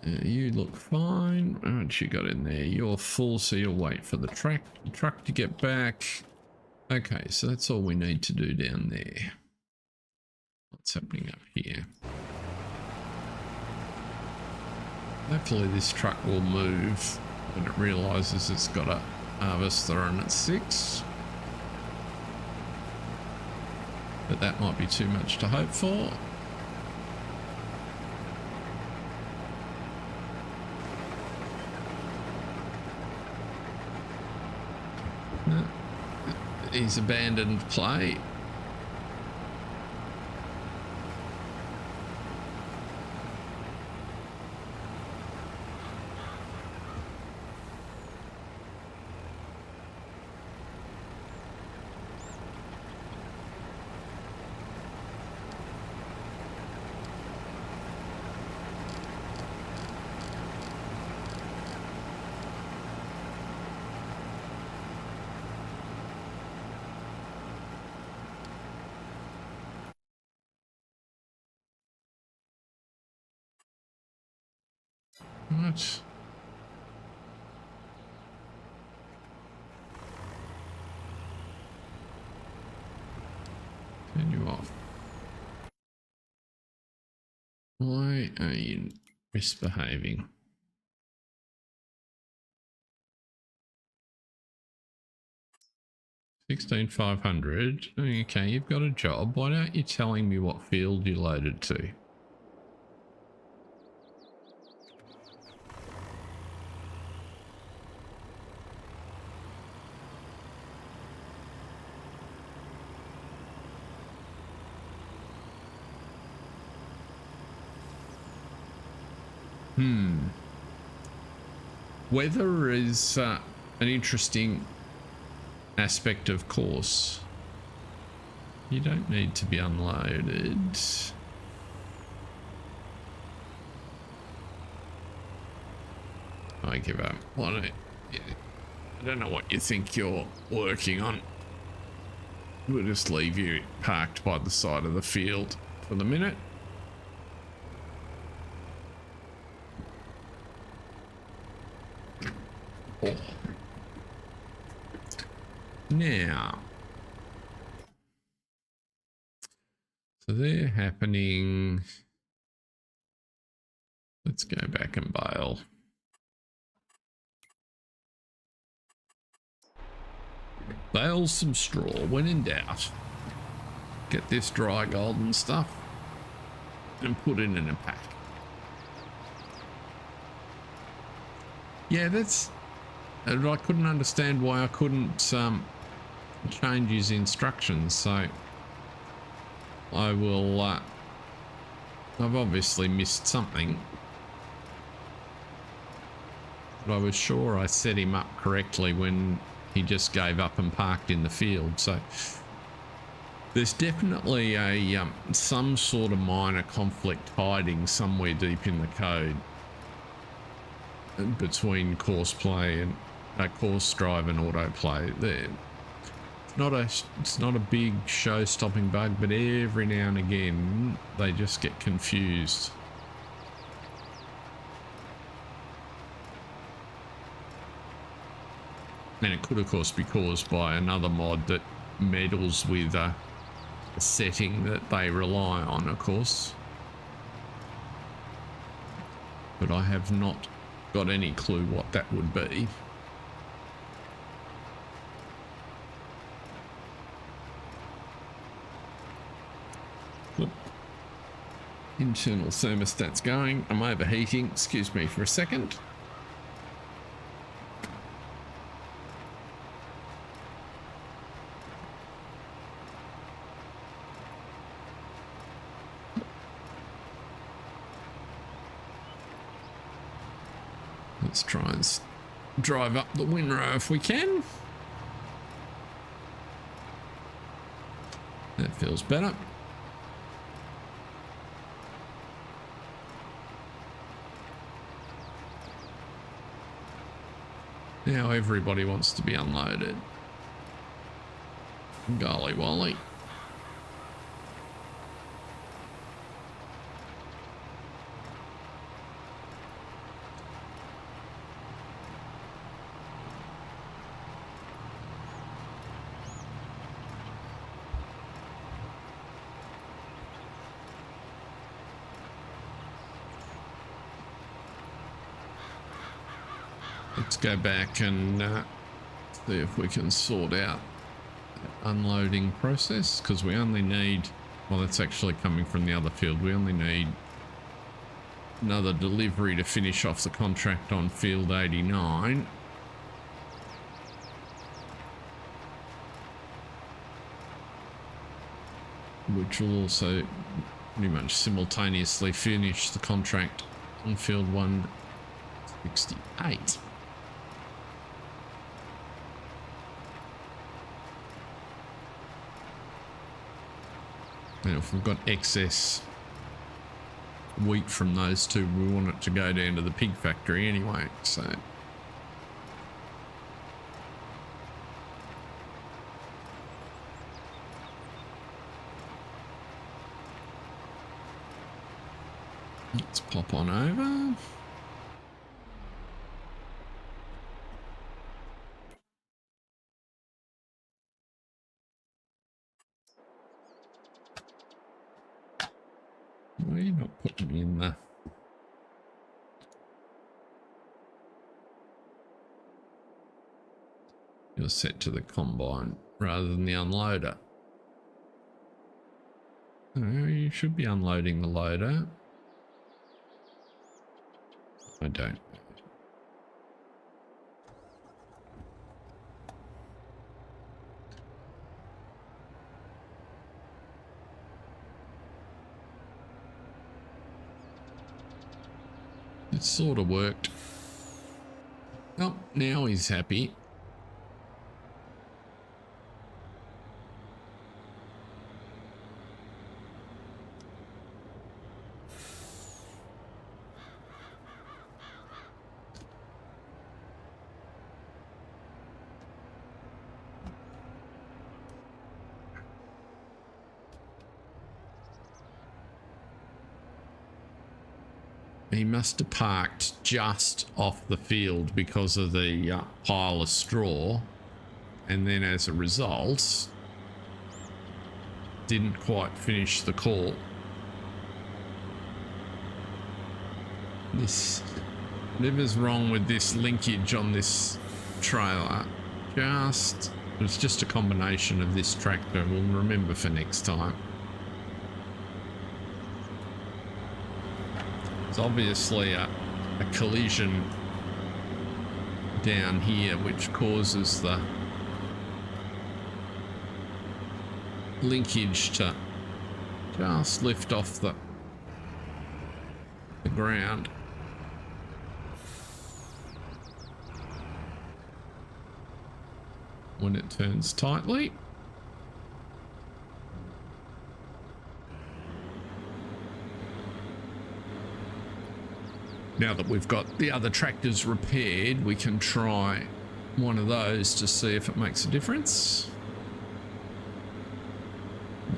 A: You look fine. What you got in there? You're full, so you'll wait for the truck to get back. Okay, so that's all we need to do down there. What's happening up here? Hopefully this truck will move when it realises it's got a harvester on at 6. But that might be too much to hope for. No, he's abandoned play. What? Turn you off. Why are you misbehaving? $16,500. Okay, you've got a job. Why aren't you telling me what field you loaded to? Weather is an interesting aspect, of course. You don't need to be unloaded. I give up. Why don't I don't know what you think you're working on. We'll just leave you parked by the side of the field for the minute. Oh. Now, so they're happening. Let's go back and bale. Bale some straw when in doubt. Get this dry golden stuff and put it in a pack. Yeah, that's... I couldn't understand why I couldn't change his instructions, so I will... I've obviously missed something. But I was sure I set him up correctly when he just gave up and parked in the field, so... There's definitely a some sort of minor conflict hiding somewhere deep in the code between course play and course drive and autoplay. There, it's not a big show-stopping bug, but every now and again they just get confused. And it could, of course, be caused by another mod that meddles with a setting that they rely on, of course. But I have not got any clue what that would be. Oop. Internal thermostat's going. I'm overheating. Excuse me for a second. Let's try and drive up the windrow if we can. That feels better. Now everybody wants to be unloaded. Golly Wally. Let's go back and see if we can sort out that unloading process, because we only need, well, that's actually coming from the other field. We only need another delivery to finish off the contract on field 89. Which will also pretty much simultaneously finish the contract on field 168. And if we've got excess wheat from those two, we want it to go down to the pig factory anyway, so... Let's pop on over. Why are you not putting me in the... You're set to the combine rather than the unloader. No, you should be unloading the loader. I don't. It sort of worked. Oh, now he's happy. He must have parked just off the field because of the pile of straw, and then as a result didn't quite finish the call. This, whatever's wrong with this linkage on this trailer, it was just a combination of this tractor. We'll remember for next time. Obviously a collision down here which causes the linkage to just lift off the ground. When it turns tightly. Now that we've got the other tractors repaired, we can try one of those to see if it makes a difference.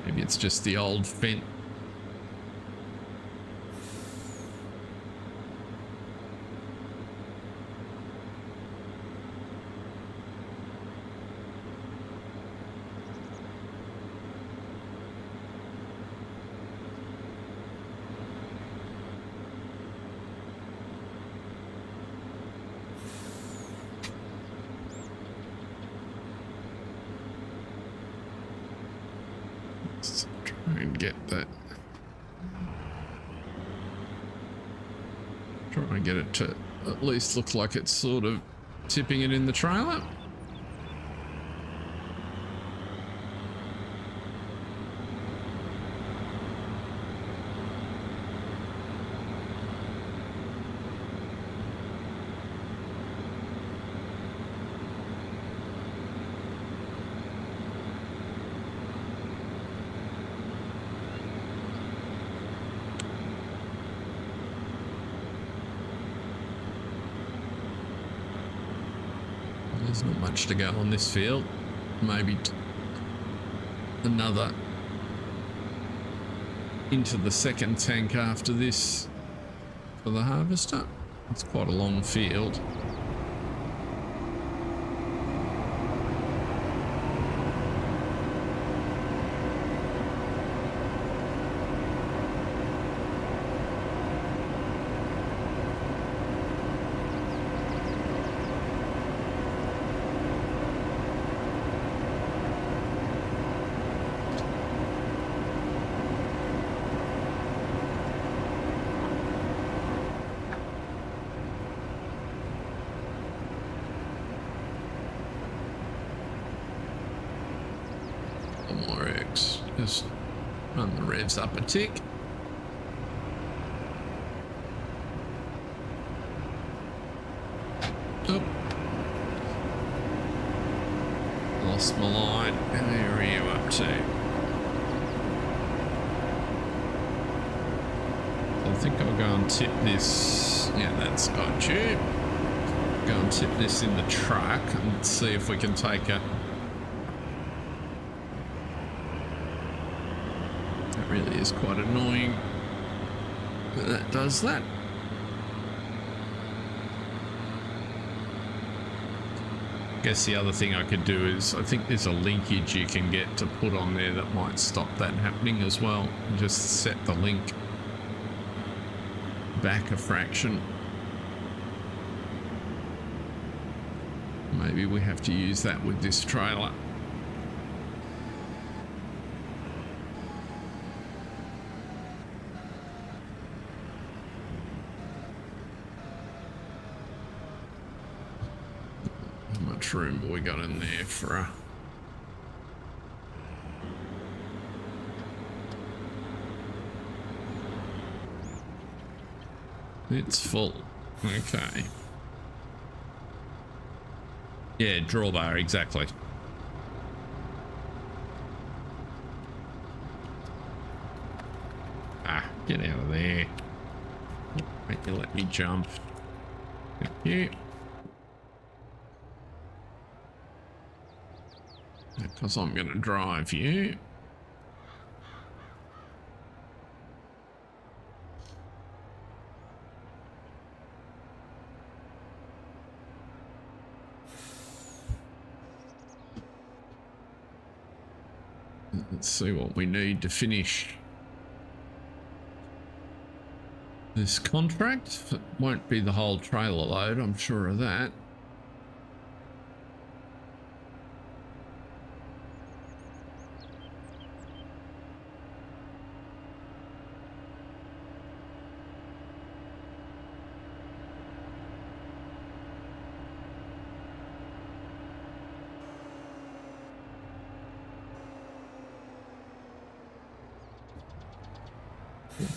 A: Maybe it's just the old fence. And get that. Try and get it to at least look like it's sort of tipping it in the trailer. There's not much to go on this field. Maybe another into the second tank after this for the harvester. It's quite a long field. More X. Just run the revs up a tick. Oh. Lost my line. Where are you up to? I think I'll go and tip this. Yeah, that's got you. Go and tip this in the truck and see if we can take it. Really is quite annoying that does that. I guess the other thing I could do is, I think there's a linkage you can get to put on there that might stop that happening as well. Just set the link back a fraction. Maybe we have to use that with this trailer. How much room have we got in there for a... It's full. Okay. Yeah, drawbar, exactly. Ah, get out of there. Wait, you let me jump. Thank you. Because I'm going to drive you. Let's see what we need to finish this contract. It won't be the whole trailer load, I'm sure of that.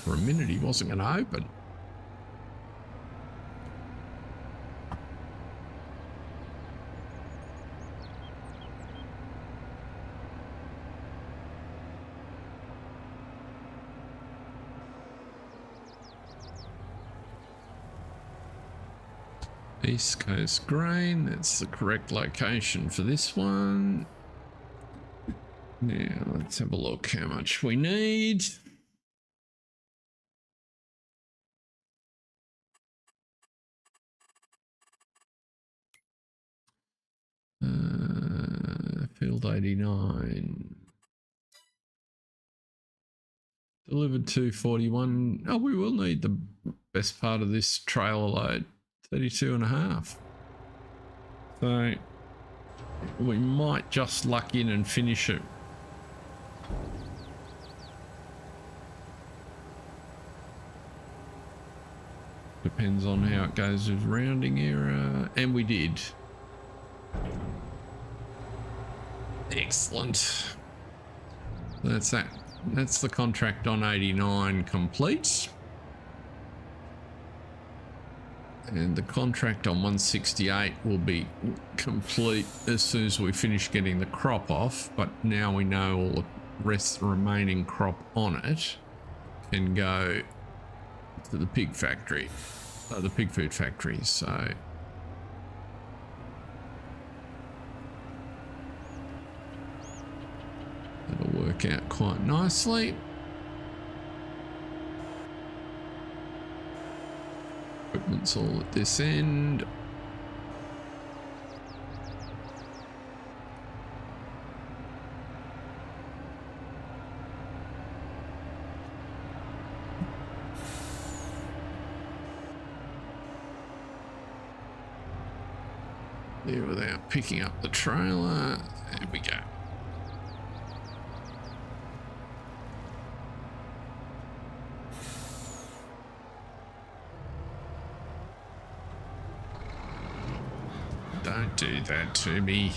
A: For a minute he wasn't going to open. East Coast Grain, that's the correct location for this one. Now let's have a look how much we need. Field 89. Delivered 241. Oh, we will need the best part of this trailer load, 32 and a half. So we might just luck in and finish it. Depends on how it goes with rounding error. And we did. Excellent. That's that. That's the contract on 89 complete. And the contract on 168 will be complete as soon as we finish getting the crop off. But now we know all the rest of the remaining crop on it can go to the pig factory, the pig food factory. So that'll work out quite nicely. Equipment's all at this end. There without picking up the trailer. There we go. Don't do that to me.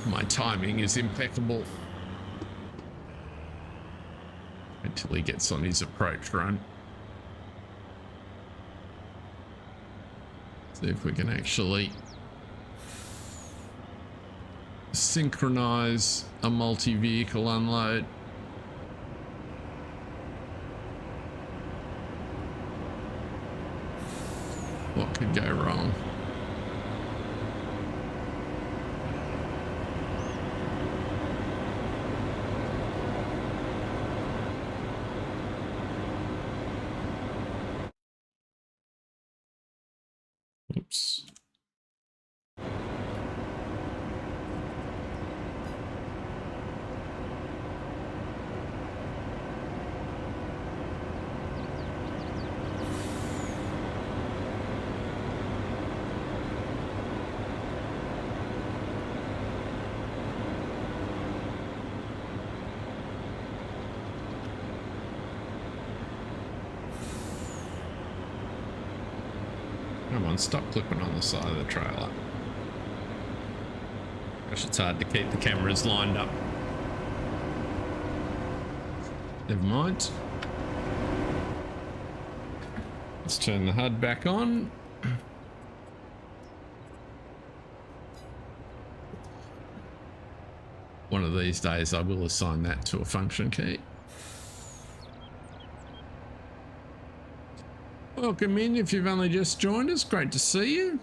A: My timing is impeccable. Until he gets on his approach run. See if we can actually synchronize a multi-vehicle unload. What could go wrong? Oops. Come on, stop clipping on the side of the trailer. Gosh, it's hard to keep the cameras lined up. Never mind. Let's turn the HUD back on. One of these days I will assign that to a function key. Welcome in if you've only just joined us. Great to see you.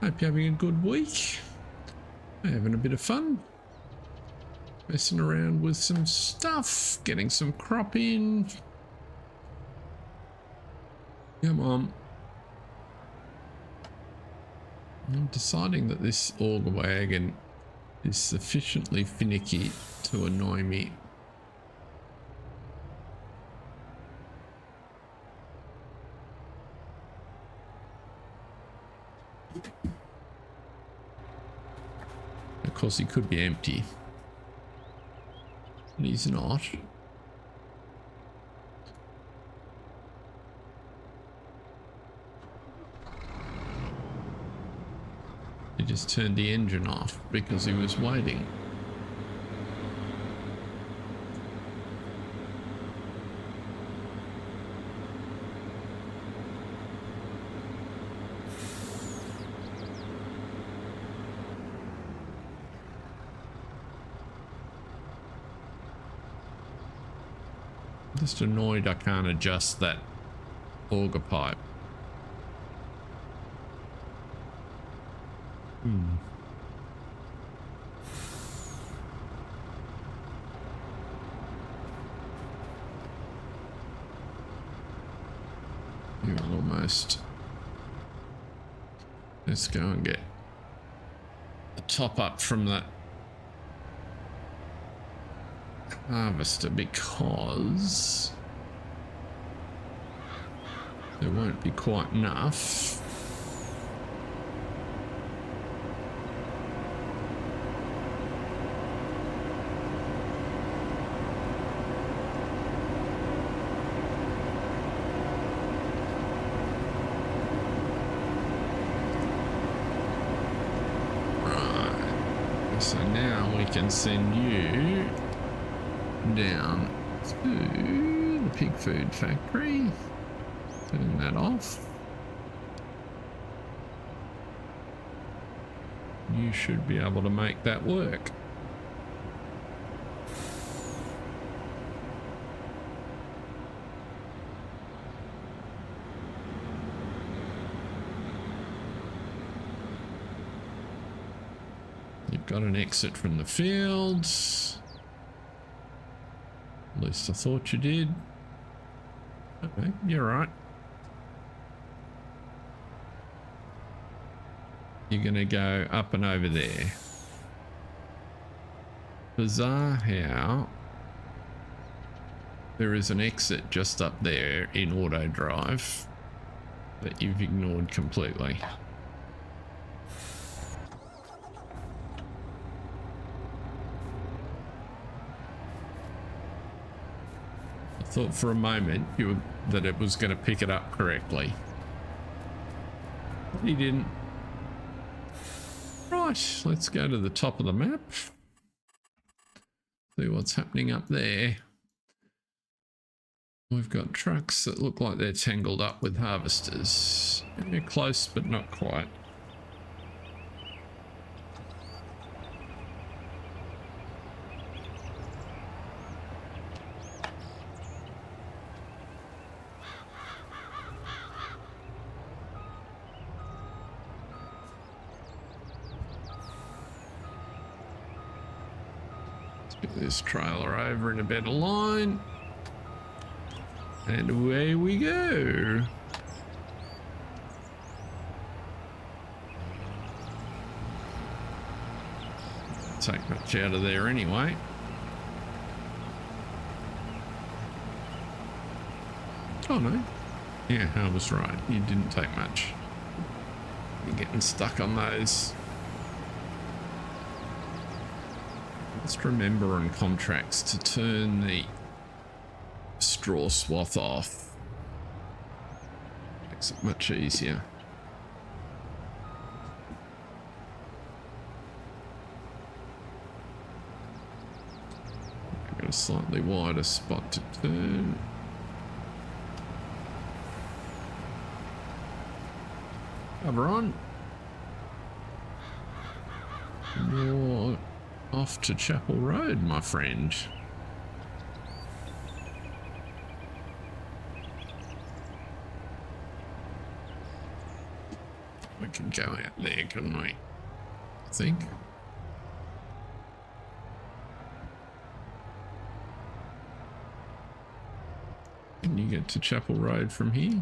A: Hope you're having a good week. We're having a bit of fun. Messing around with some stuff. Getting some crop in. Come on. I'm deciding that this auger wagon is sufficiently finicky to annoy me. Of course, he could be empty, but he's not. He just turned the engine off because he was waiting. Just annoyed I can't adjust that auger pipe. You're almost. Let's go and get a top up from that harvester because there won't be quite enough. Right, so now we can send you down to the pig food factory. Turn that off. You should be able to make that work. You've got an exit from the fields. At least I thought you did. Okay, you're right. You're gonna go up and over there. Bizarre how there is an exit just up there in auto drive that you've ignored completely. Thought for a moment that it was going to pick it up correctly. But he didn't. Right, let's go to the top of the map. See what's happening up there. We've got trucks that look like they're tangled up with harvesters. They're close, but not quite. This trailer over in a better line, and away we go. Take much out of there anyway. Oh no, yeah, I was right, you didn't take much. You're getting stuck on those. Let's remember on contracts to turn the straw swath off. Makes it much easier. slightly wider spot to turn. Cover on. You're off to Chapel Road, my friend. We can go out there, couldn't we? I think. Can you get to Chapel Road from here?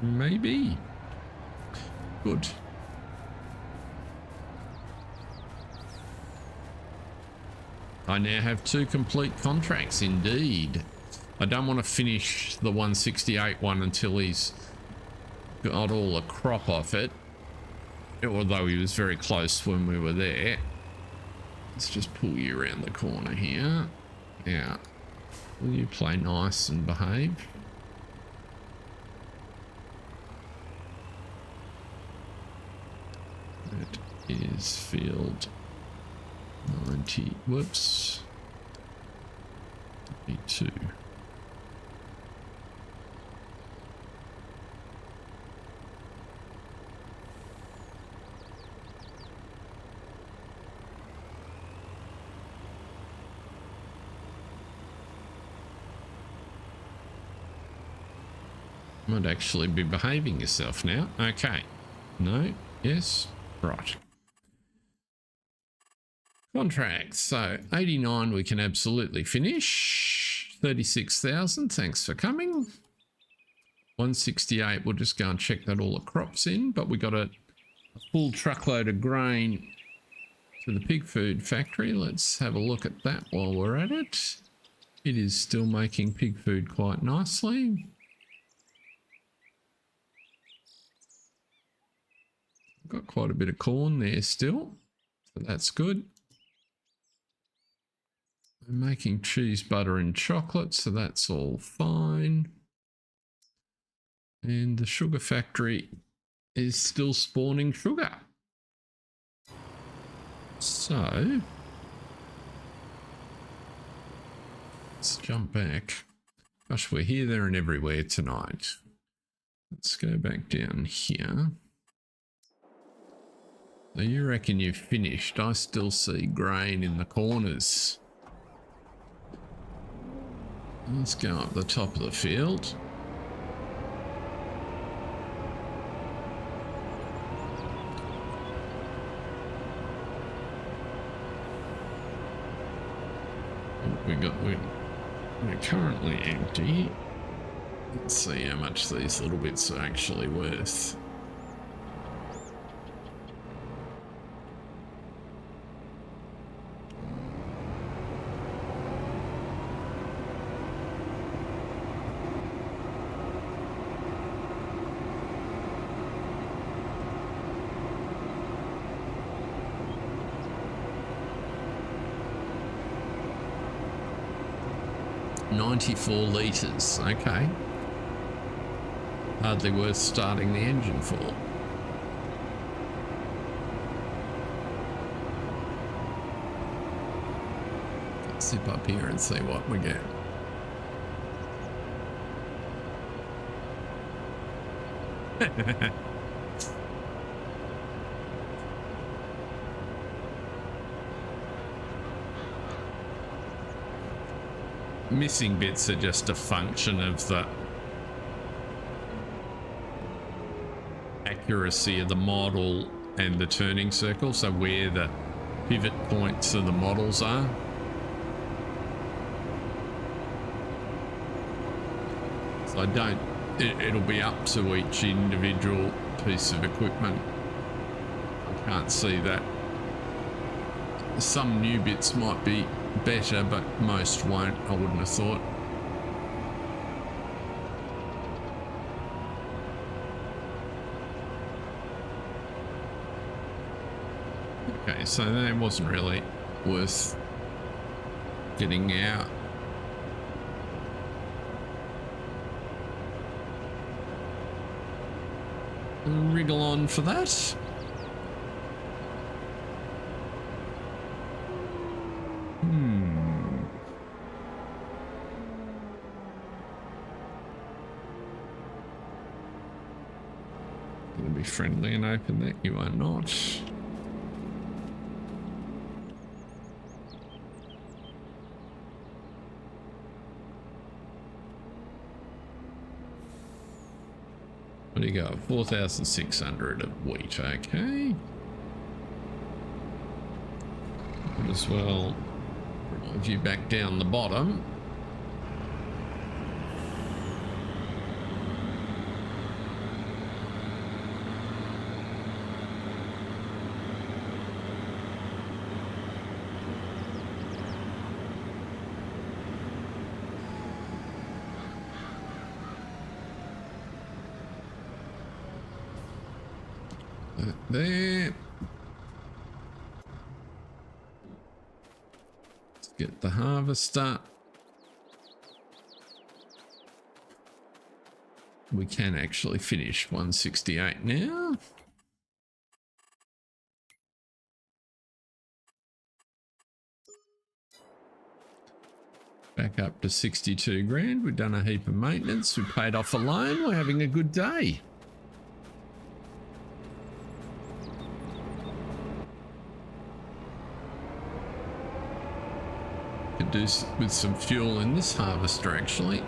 A: Maybe. Good. I now have 2 complete contracts indeed. I don't want to finish the 168 one until he's got all the crop off it. Although he was very close when we were there. Let's just pull you around the corner here. Yeah. Will you play nice and behave? That is field 90. Whoops. 92. Might actually be behaving yourself now. Okay. No. Yes. Right. Contract. So 89 we can absolutely finish. 36,000. Thanks for coming. 168. We'll just go and check that all the crops in. But we got a full truckload of grain to the pig food factory. Let's have a look at that while we're at it. It is still making pig food quite nicely. Got quite a bit of corn there still, so that's good. We're making cheese, butter and chocolate, so that's all fine. And the sugar factory is still spawning sugar. So, let's jump back. Gosh, we're here, there and everywhere tonight. Let's go back down here. So you reckon you've finished? I still see grain in the corners. Let's go up the top of the field. We're currently empty. Let's see how much these little bits are actually worth. .94 litres, okay. Hardly worth starting the engine for. Let's zip up here and see what we get. Missing bits are just a function of the accuracy of the model and the turning circle, so where the pivot points of the models are. So I don't, it'll be up to each individual piece of equipment. I can't see that. Some new bits might be better, but most won't, I wouldn't have thought. Okay, so that wasn't really worth getting out. wriggle on for that. Gonna be friendly and open that. You are not. What do you got? 4,600 of wheat. Okay. Might as well drive you back down the bottom. There. Let's get the harvester. We can actually finish 168 now. Back up to 62 grand. We've done a heap of maintenance. We paid off a loan. We're having a good day. Could do with some fuel in this harvester actually.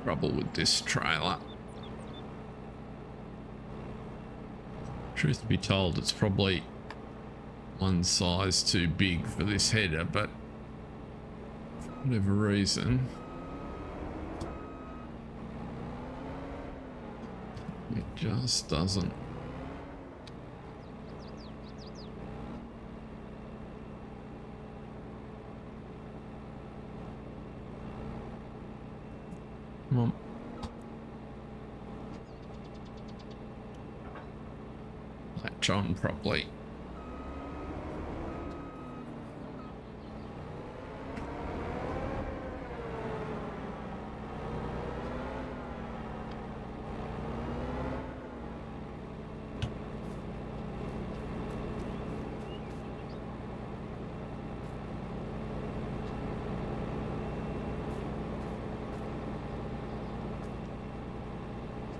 A: Trouble with this trailer. Truth be told, it's probably one size too big for this header, but for whatever reason, it just doesn't. Come on. Latch on properly.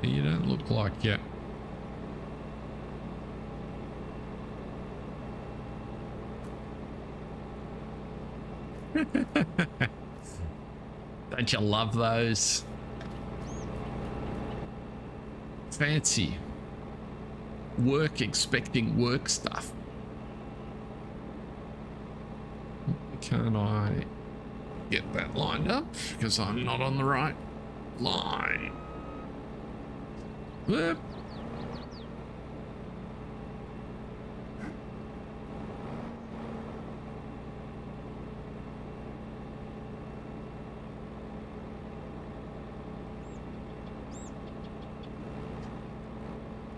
A: You don't look like you. Don't you love those? Fancy. Work expecting work stuff. Can't I get that lined up? Because I'm not on the right line. Whoop.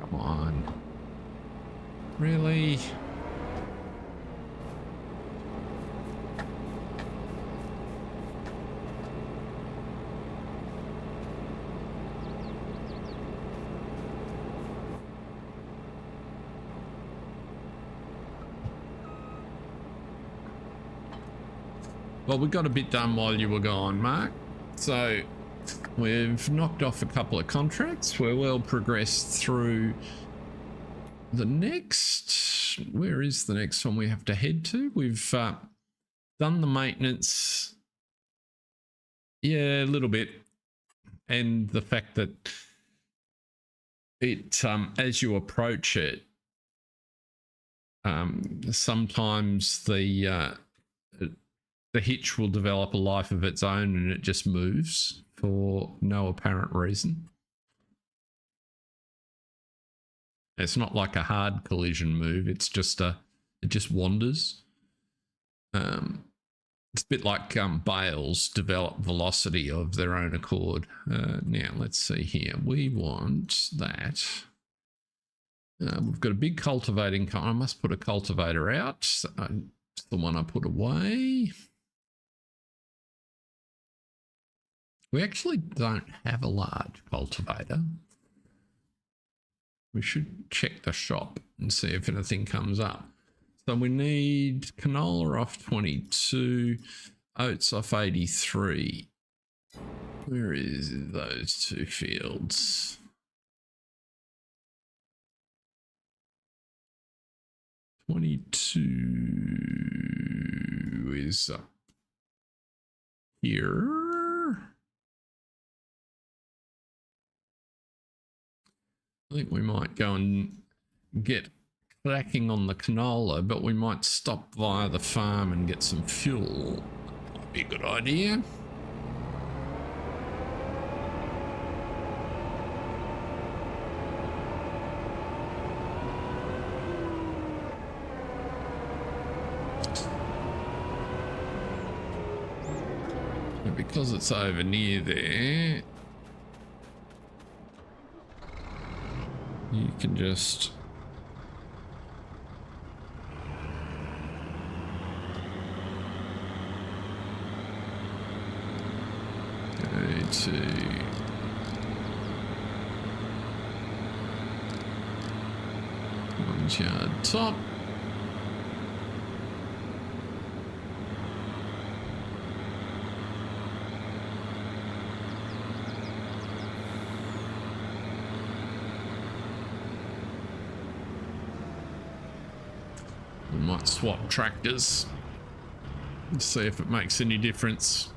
A: Come on. Really? Well, we got a bit done while you were gone, Mark. So we've knocked off a couple of contracts. We're well progressed through the next. Where is the next one we have to head to? We've done the maintenance. Yeah, a little bit. And the fact that it, as you approach it, sometimes the hitch will develop a life of its own and it just moves for no apparent reason. It's not like a hard collision move. It's just it just wanders. It's a bit like bales develop velocity of their own accord. Now let's see here. We want that. We've got a big cultivating. I must put a cultivator out. It's the one I put away. We actually don't have a large cultivator. We should check the shop and see if anything comes up. So we need canola off 22, oats off 83. Where is those two fields? 22 is up here. I think we might go and get cracking on the canola, but we might stop via the farm and get some fuel. Might be a good idea. And because it's over near there, you can just go to one yard top. We might swap tractors and see if it makes any difference.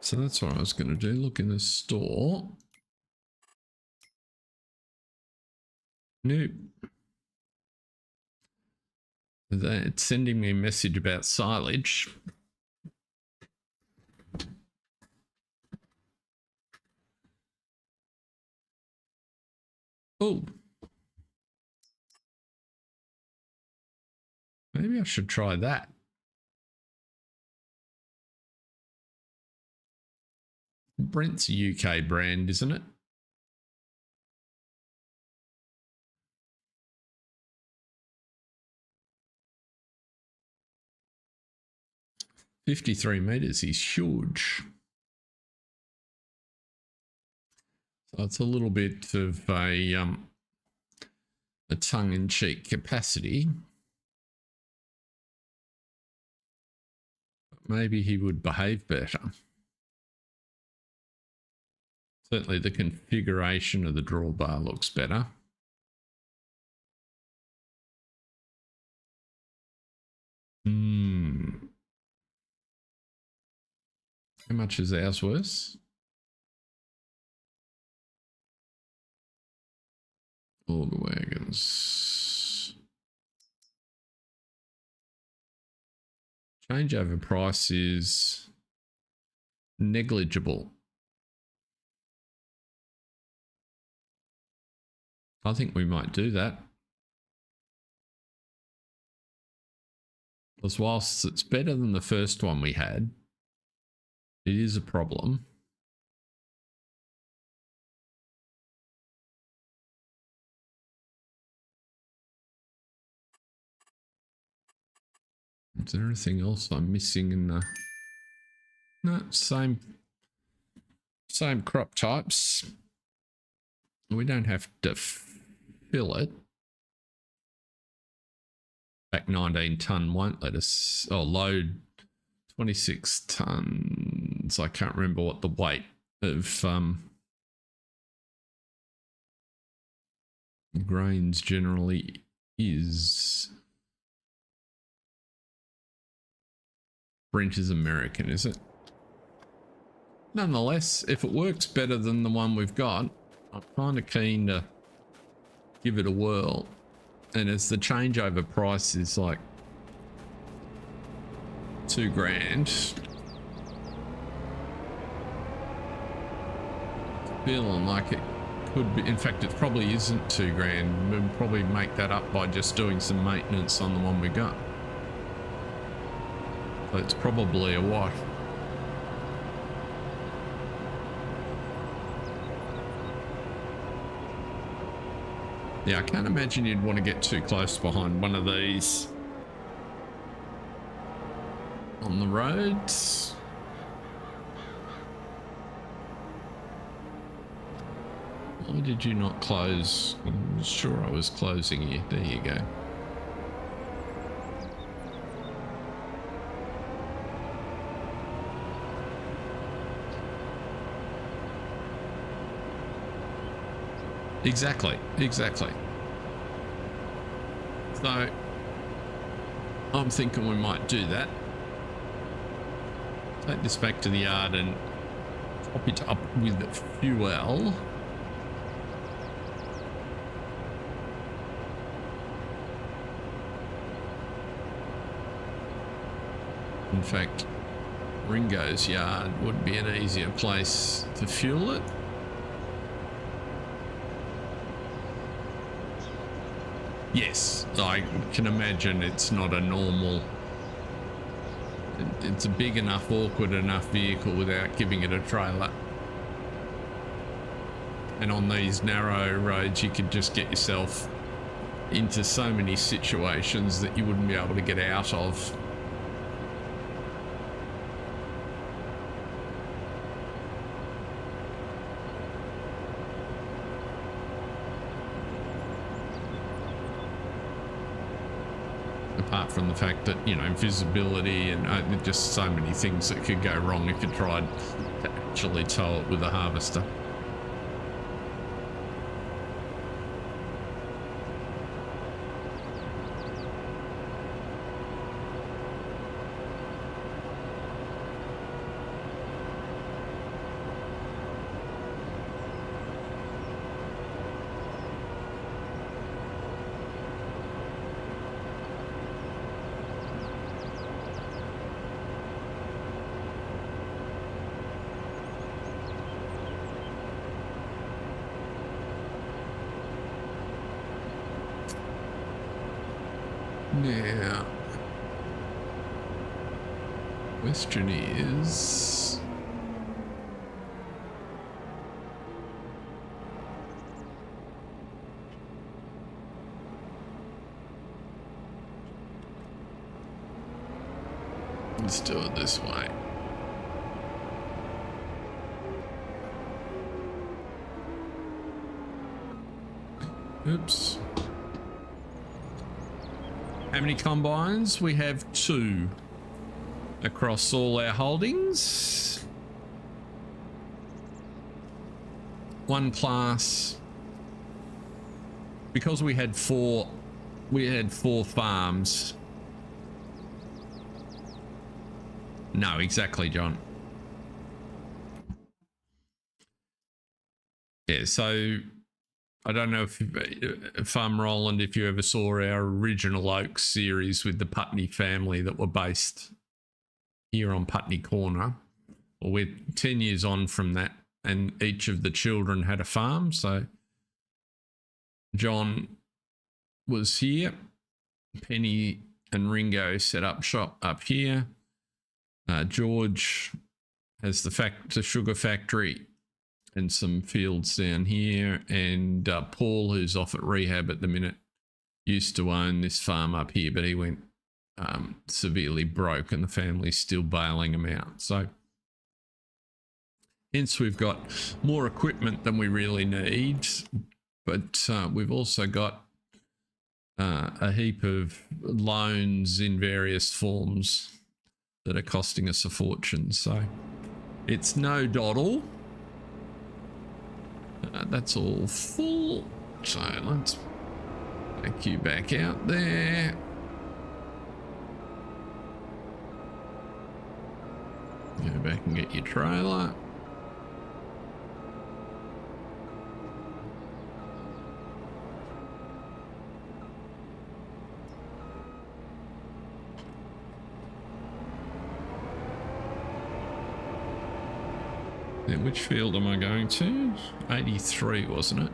A: So that's what I was going to do. Look in the store. Nope. It's sending me a message about silage. Oh. Maybe I should try that. Brent's a UK brand, isn't it? $53 meters is huge. So it's a little bit of a tongue-in-cheek capacity. Maybe he would behave better. Certainly the configuration of the drawbar looks better. How much is ours worth? All the wagons. Changeover price is negligible. I think we might do that. Because whilst it's better than the first one we had, it is a problem. Is there anything else I'm missing in the... No, same crop types. We don't have to fill it. Back 19 ton won't let us... Oh, load 26 tons. I can't remember what the weight of grains generally is. Brent is American, is it? nonetheless, if it works better than the one we've got, I'm kind of keen to give it a whirl. And as the changeover price is like $2,000, feeling like it could be, in fact it probably isn't $2,000. We'll probably make that up by just doing some maintenance on the one we got. So it's probably a wash. Yeah, I can't imagine you'd want to get too close behind one of these on the roads. Why did you not close? I'm sure I was closing you. There you go. Exactly. So I'm thinking we might do that. Take this back to the yard and top it up with fuel. In fact, Ringo's yard would be an easier place to fuel it. Yes, I can imagine it's not a normal... It's a big enough, awkward enough vehicle without giving it a trailer. And on these narrow roads, you could just get yourself into so many situations that you wouldn't be able to get out of. Apart from the fact that, you know, visibility and just so many things that could go wrong if you tried to actually tow it with a harvester. Now, question is, let's do it this way. Oops. How many combines? We have 2 across all our holdings. One class, because we had 4 farms. No, exactly, John. Yeah, so I don't know if Farm Roland, if you ever saw our original Oaks series with the Putney family that were based here on Putney Corner. Well, we're 10 years on from that, and each of the children had a farm. So John was here, Penny and Ringo set up shop up here. George has the sugar factory and some fields down here, and Paul, who's off at rehab at the minute, used to own this farm up here, but he went severely broke and the family's still bailing him out. So hence we've got more equipment than we really need, but we've also got a heap of loans in various forms that are costing us a fortune. So it's no dawdle. That's all full, so let's take you back out there. Go back and get your trailer. Then which field am I going to? 83, wasn't it?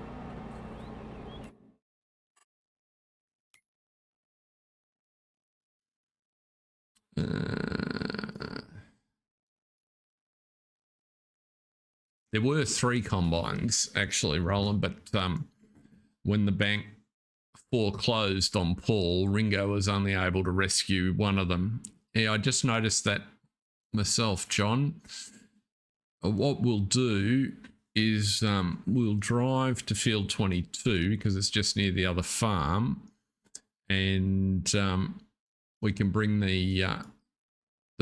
A: There were 3 combines actually, Roland, but when the bank foreclosed on Paul, Ringo was only able to rescue one of them. Yeah, I just noticed that myself, John. What we'll do is we'll drive to field 22 because it's just near the other farm, and we can bring the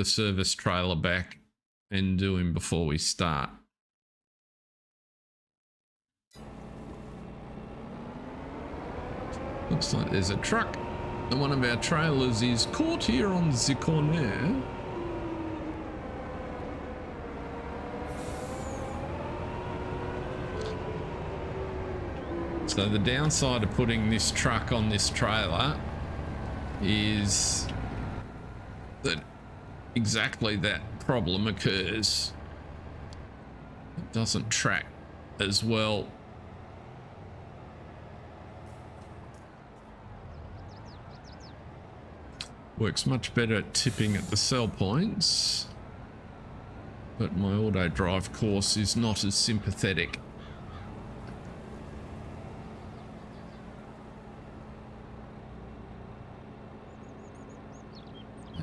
A: service trailer back and do him before we start. Looks like there's a truck, and one of our trailers is caught here on the corner. So the downside of putting this truck on this trailer is that exactly that problem occurs. It doesn't track as well. Works much better at tipping at the sell points, but my auto drive course is not as sympathetic.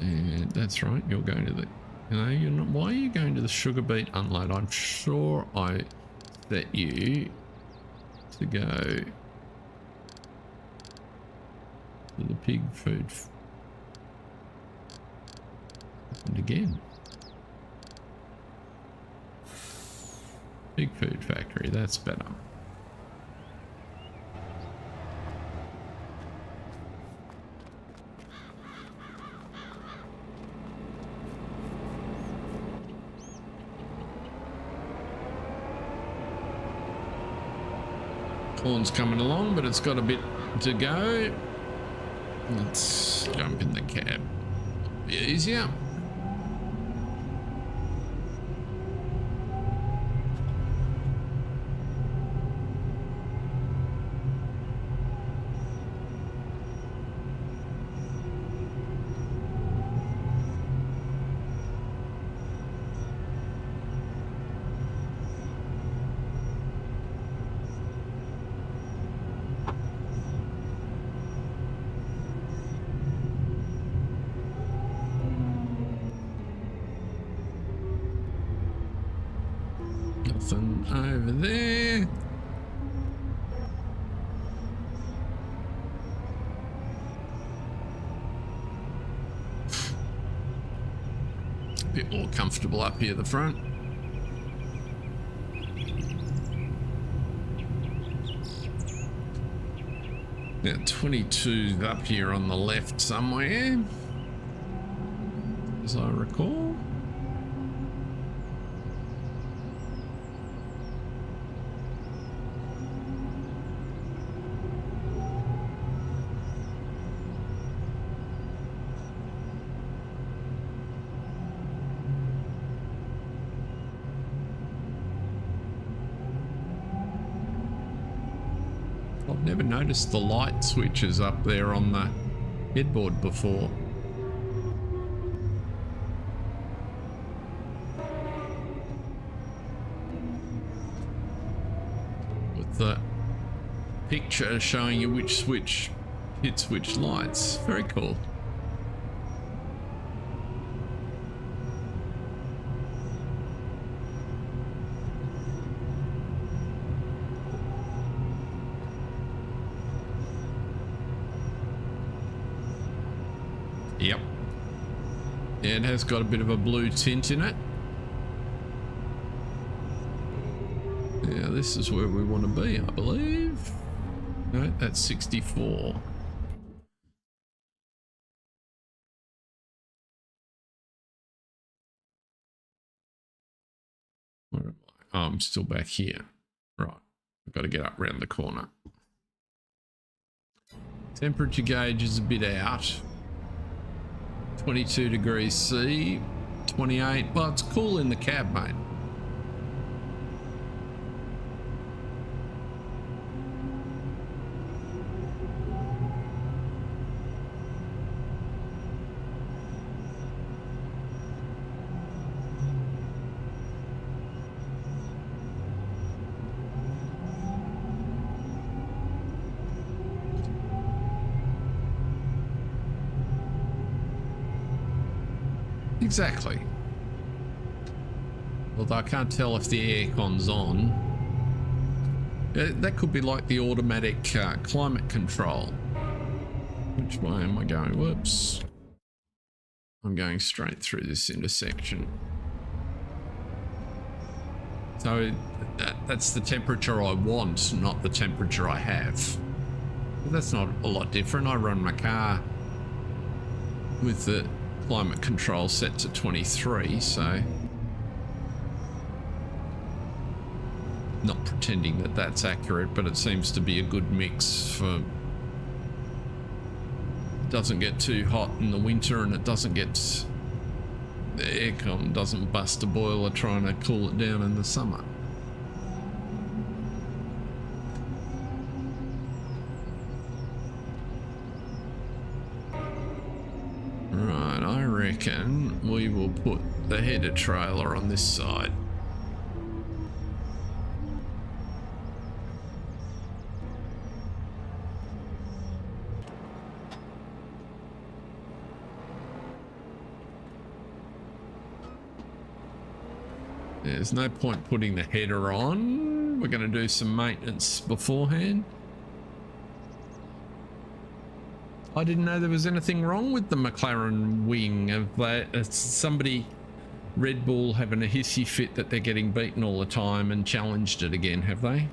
A: And that's right, you're going to the... No, you're not. Why are you going to the sugar beet unload? I'm sure I set you to go to the pig food. And again, pig food factory, that's better. Corn's coming along, but it's got a bit to go. Let's jump in the cab. Be easier. Nothing over there. A bit more comfortable up here at the front. Now 22's up here on the left somewhere, as I recall. I've never noticed the light switches up there on the headboard before. With the picture showing you which switch hits which lights. Very cool. Yep. Yeah, it has got a bit of a blue tint in it. Yeah, this is where we want to be, I believe. No, that's 64. Where am I? Oh, I'm still back here. Right. I've got to get up round the corner. Temperature gauge is a bit out. 22 degrees C, 28. Well, it's cool in the cab, mate. Exactly. Although I can't tell if the aircon's on. That could be like the automatic climate control. Which way am I going? Whoops. I'm going straight through this intersection. So that's the temperature I want, not the temperature I have. But that's not a lot different. I run my car with the climate control set to 23, so not pretending that that's accurate, but it seems to be a good mix for doesn't get too hot in the winter, and it doesn't get the aircon doesn't bust a boiler trying to cool it down in the summer. Right, I reckon we will put the header trailer on this side. There's no point putting the header on. We're going to do some maintenance beforehand. I didn't know there was anything wrong with the McLaren wing. Of somebody, Red Bull, having a hissy fit that they're getting beaten all the time and challenged it again, have they?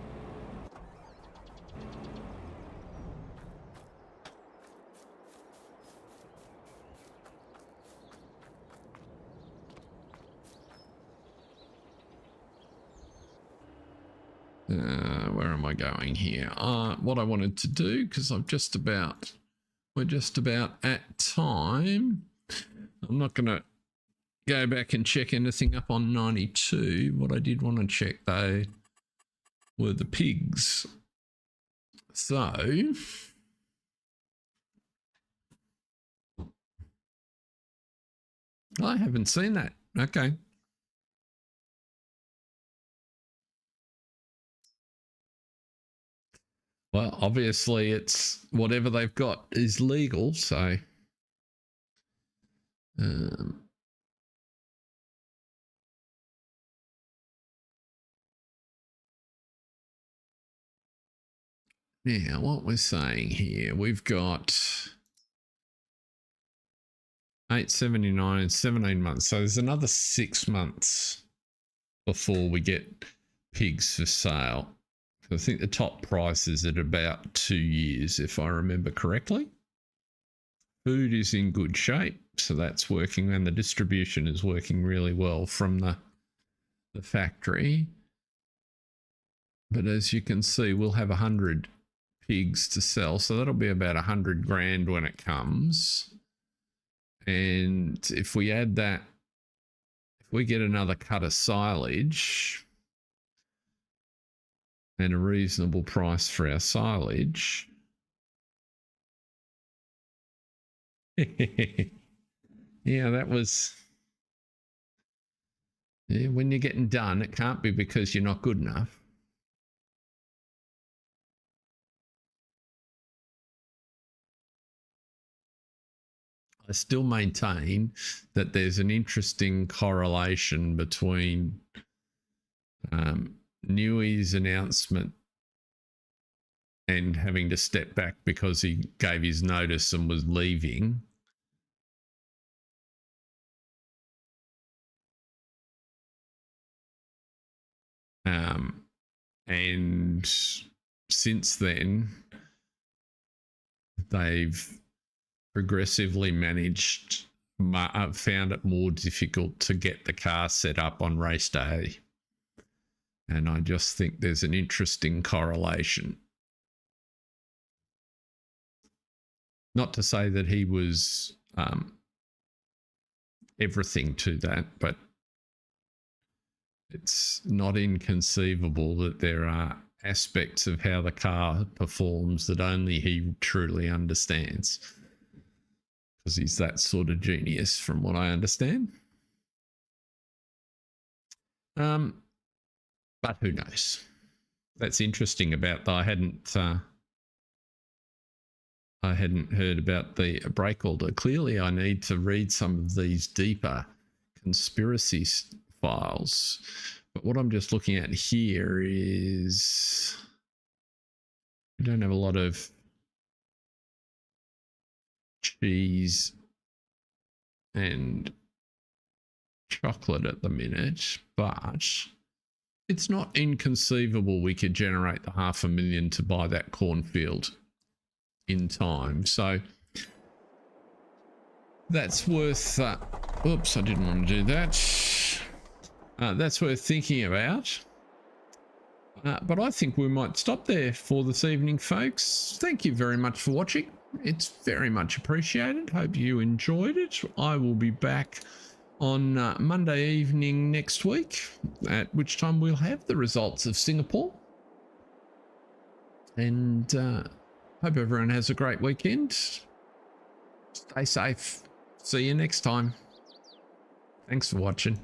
A: Where am I going here? What I wanted to do, because we're just about at time. I'm not going to go back and check anything up on 92. What I did want to check though were the pigs. So I haven't seen that. Okay. Well, obviously it's whatever they've got is legal, so now what we're saying here, we've got 879 in 17 months, so there's another 6 months before we get pigs for sale. I think the top price is at about 2 years, if I remember correctly. Food is in good shape, so that's working, and the distribution is working really well from the factory. But as you can see, we'll have 100 pigs to sell, so that'll be about 100 grand when it comes. And if we add that, if we get another cut of silage and a reasonable price for our silage. Yeah, that was... Yeah, when you're getting done, it can't be because you're not good enough. I still maintain that there's an interesting correlation between Newey's announcement and having to step back because he gave his notice and was leaving. And since then, they've progressively found it more difficult to get the car set up on race day. And I just think there's an interesting correlation. Not to say that he was everything to that, but it's not inconceivable that there are aspects of how the car performs that only he truly understands, because he's that sort of genius from what I understand. But who knows? That's interesting about that. I hadn't heard about the brake order. Clearly I need to read some of these deeper conspiracy files. But what I'm just looking at here is we don't have a lot of cheese and chocolate at the minute, but it's not inconceivable we could generate the 500,000 to buy that cornfield in time. So that's worth oops, I didn't want to do that. That's worth thinking about. But I think we might stop there for this evening, folks. Thank you very much for watching. It's very much appreciated. Hope you enjoyed it. I will be back on Monday evening next week, at which time we'll have the results of Singapore. And hope everyone has a great weekend. Stay safe. See you next time. Thanks for watching.